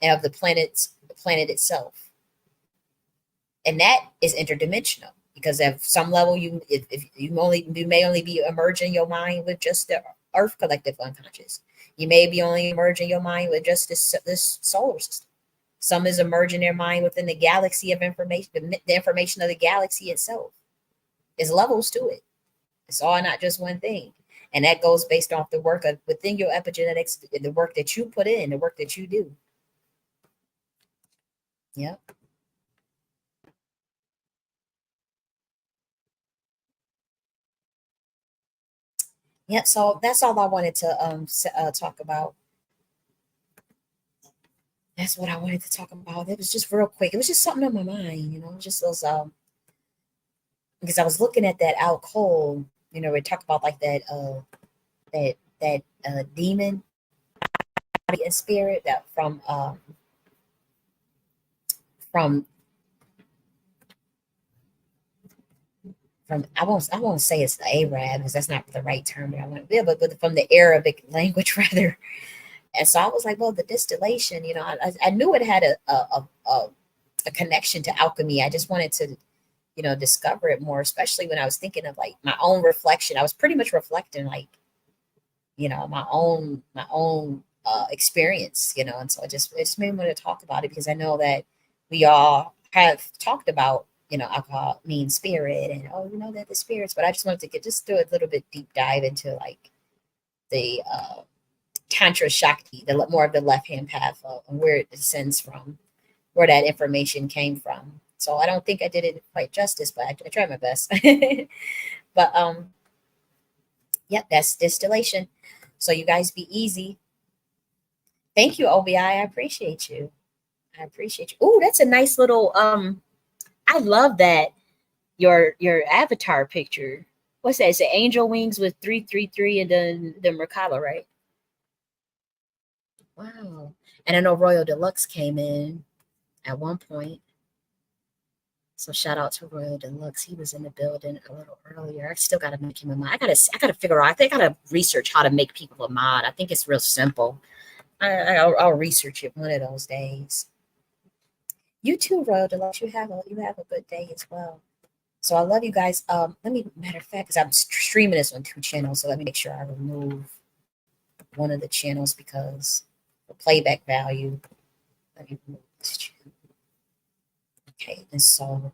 and of the planet itself. And that is interdimensional, because at some level you may only be emerging your mind with just the earth collective unconscious. You may be only emerging your mind with just this solar system. Some is emerging their mind within the galaxy of information, the information of the galaxy itself. There's levels to it. It's all not just one thing. And that goes based off the work of within your epigenetics, the work that you put in, the work that you do. Yep. Yep. So that's all I wanted to talk about. That's what I wanted to talk about. It was just real quick. It was just something on my mind, just those because I was looking at that alcohol, we talk about like that demon and spirit that from I won't say it's the Arab, because that's not the right term that I want to be, but from the Arabic language rather. And so I was like, well, the distillation, I knew it had a connection to alchemy. I just wanted to discover it more, especially when I was thinking of like my own reflection. I was pretty much reflecting like, my own experience, and so it just made me want to talk about it because I know that we all have talked about, alcohol means spirit and that the spirits, but I just wanted to just do a little bit deep dive into like the Tantra Shakti, more of the left hand path, and where it descends from, where that information came from. So I don't think I did it quite justice, but I tried my best. But yep, that's distillation. So you guys be easy. Thank you, OBI. I appreciate you. I appreciate you. Oh, that's a nice little I love that your avatar picture. What's that? It's the angel wings with 333 and then the Merkaba, right? Wow. And I know Royal Deluxe came in at one point. So shout out to Royal Deluxe. He was in the building a little earlier. I still gotta make him a mod. I gotta figure out. I think I gotta research how to make people a mod. I think it's real simple. I'll research it one of those days. You too, Royal Deluxe. You have a good day as well. So I love you guys. Matter of fact, because I'm streaming this on two channels, so let me make sure I remove one of the channels because the playback value. Let me remove this channel. Okay, and so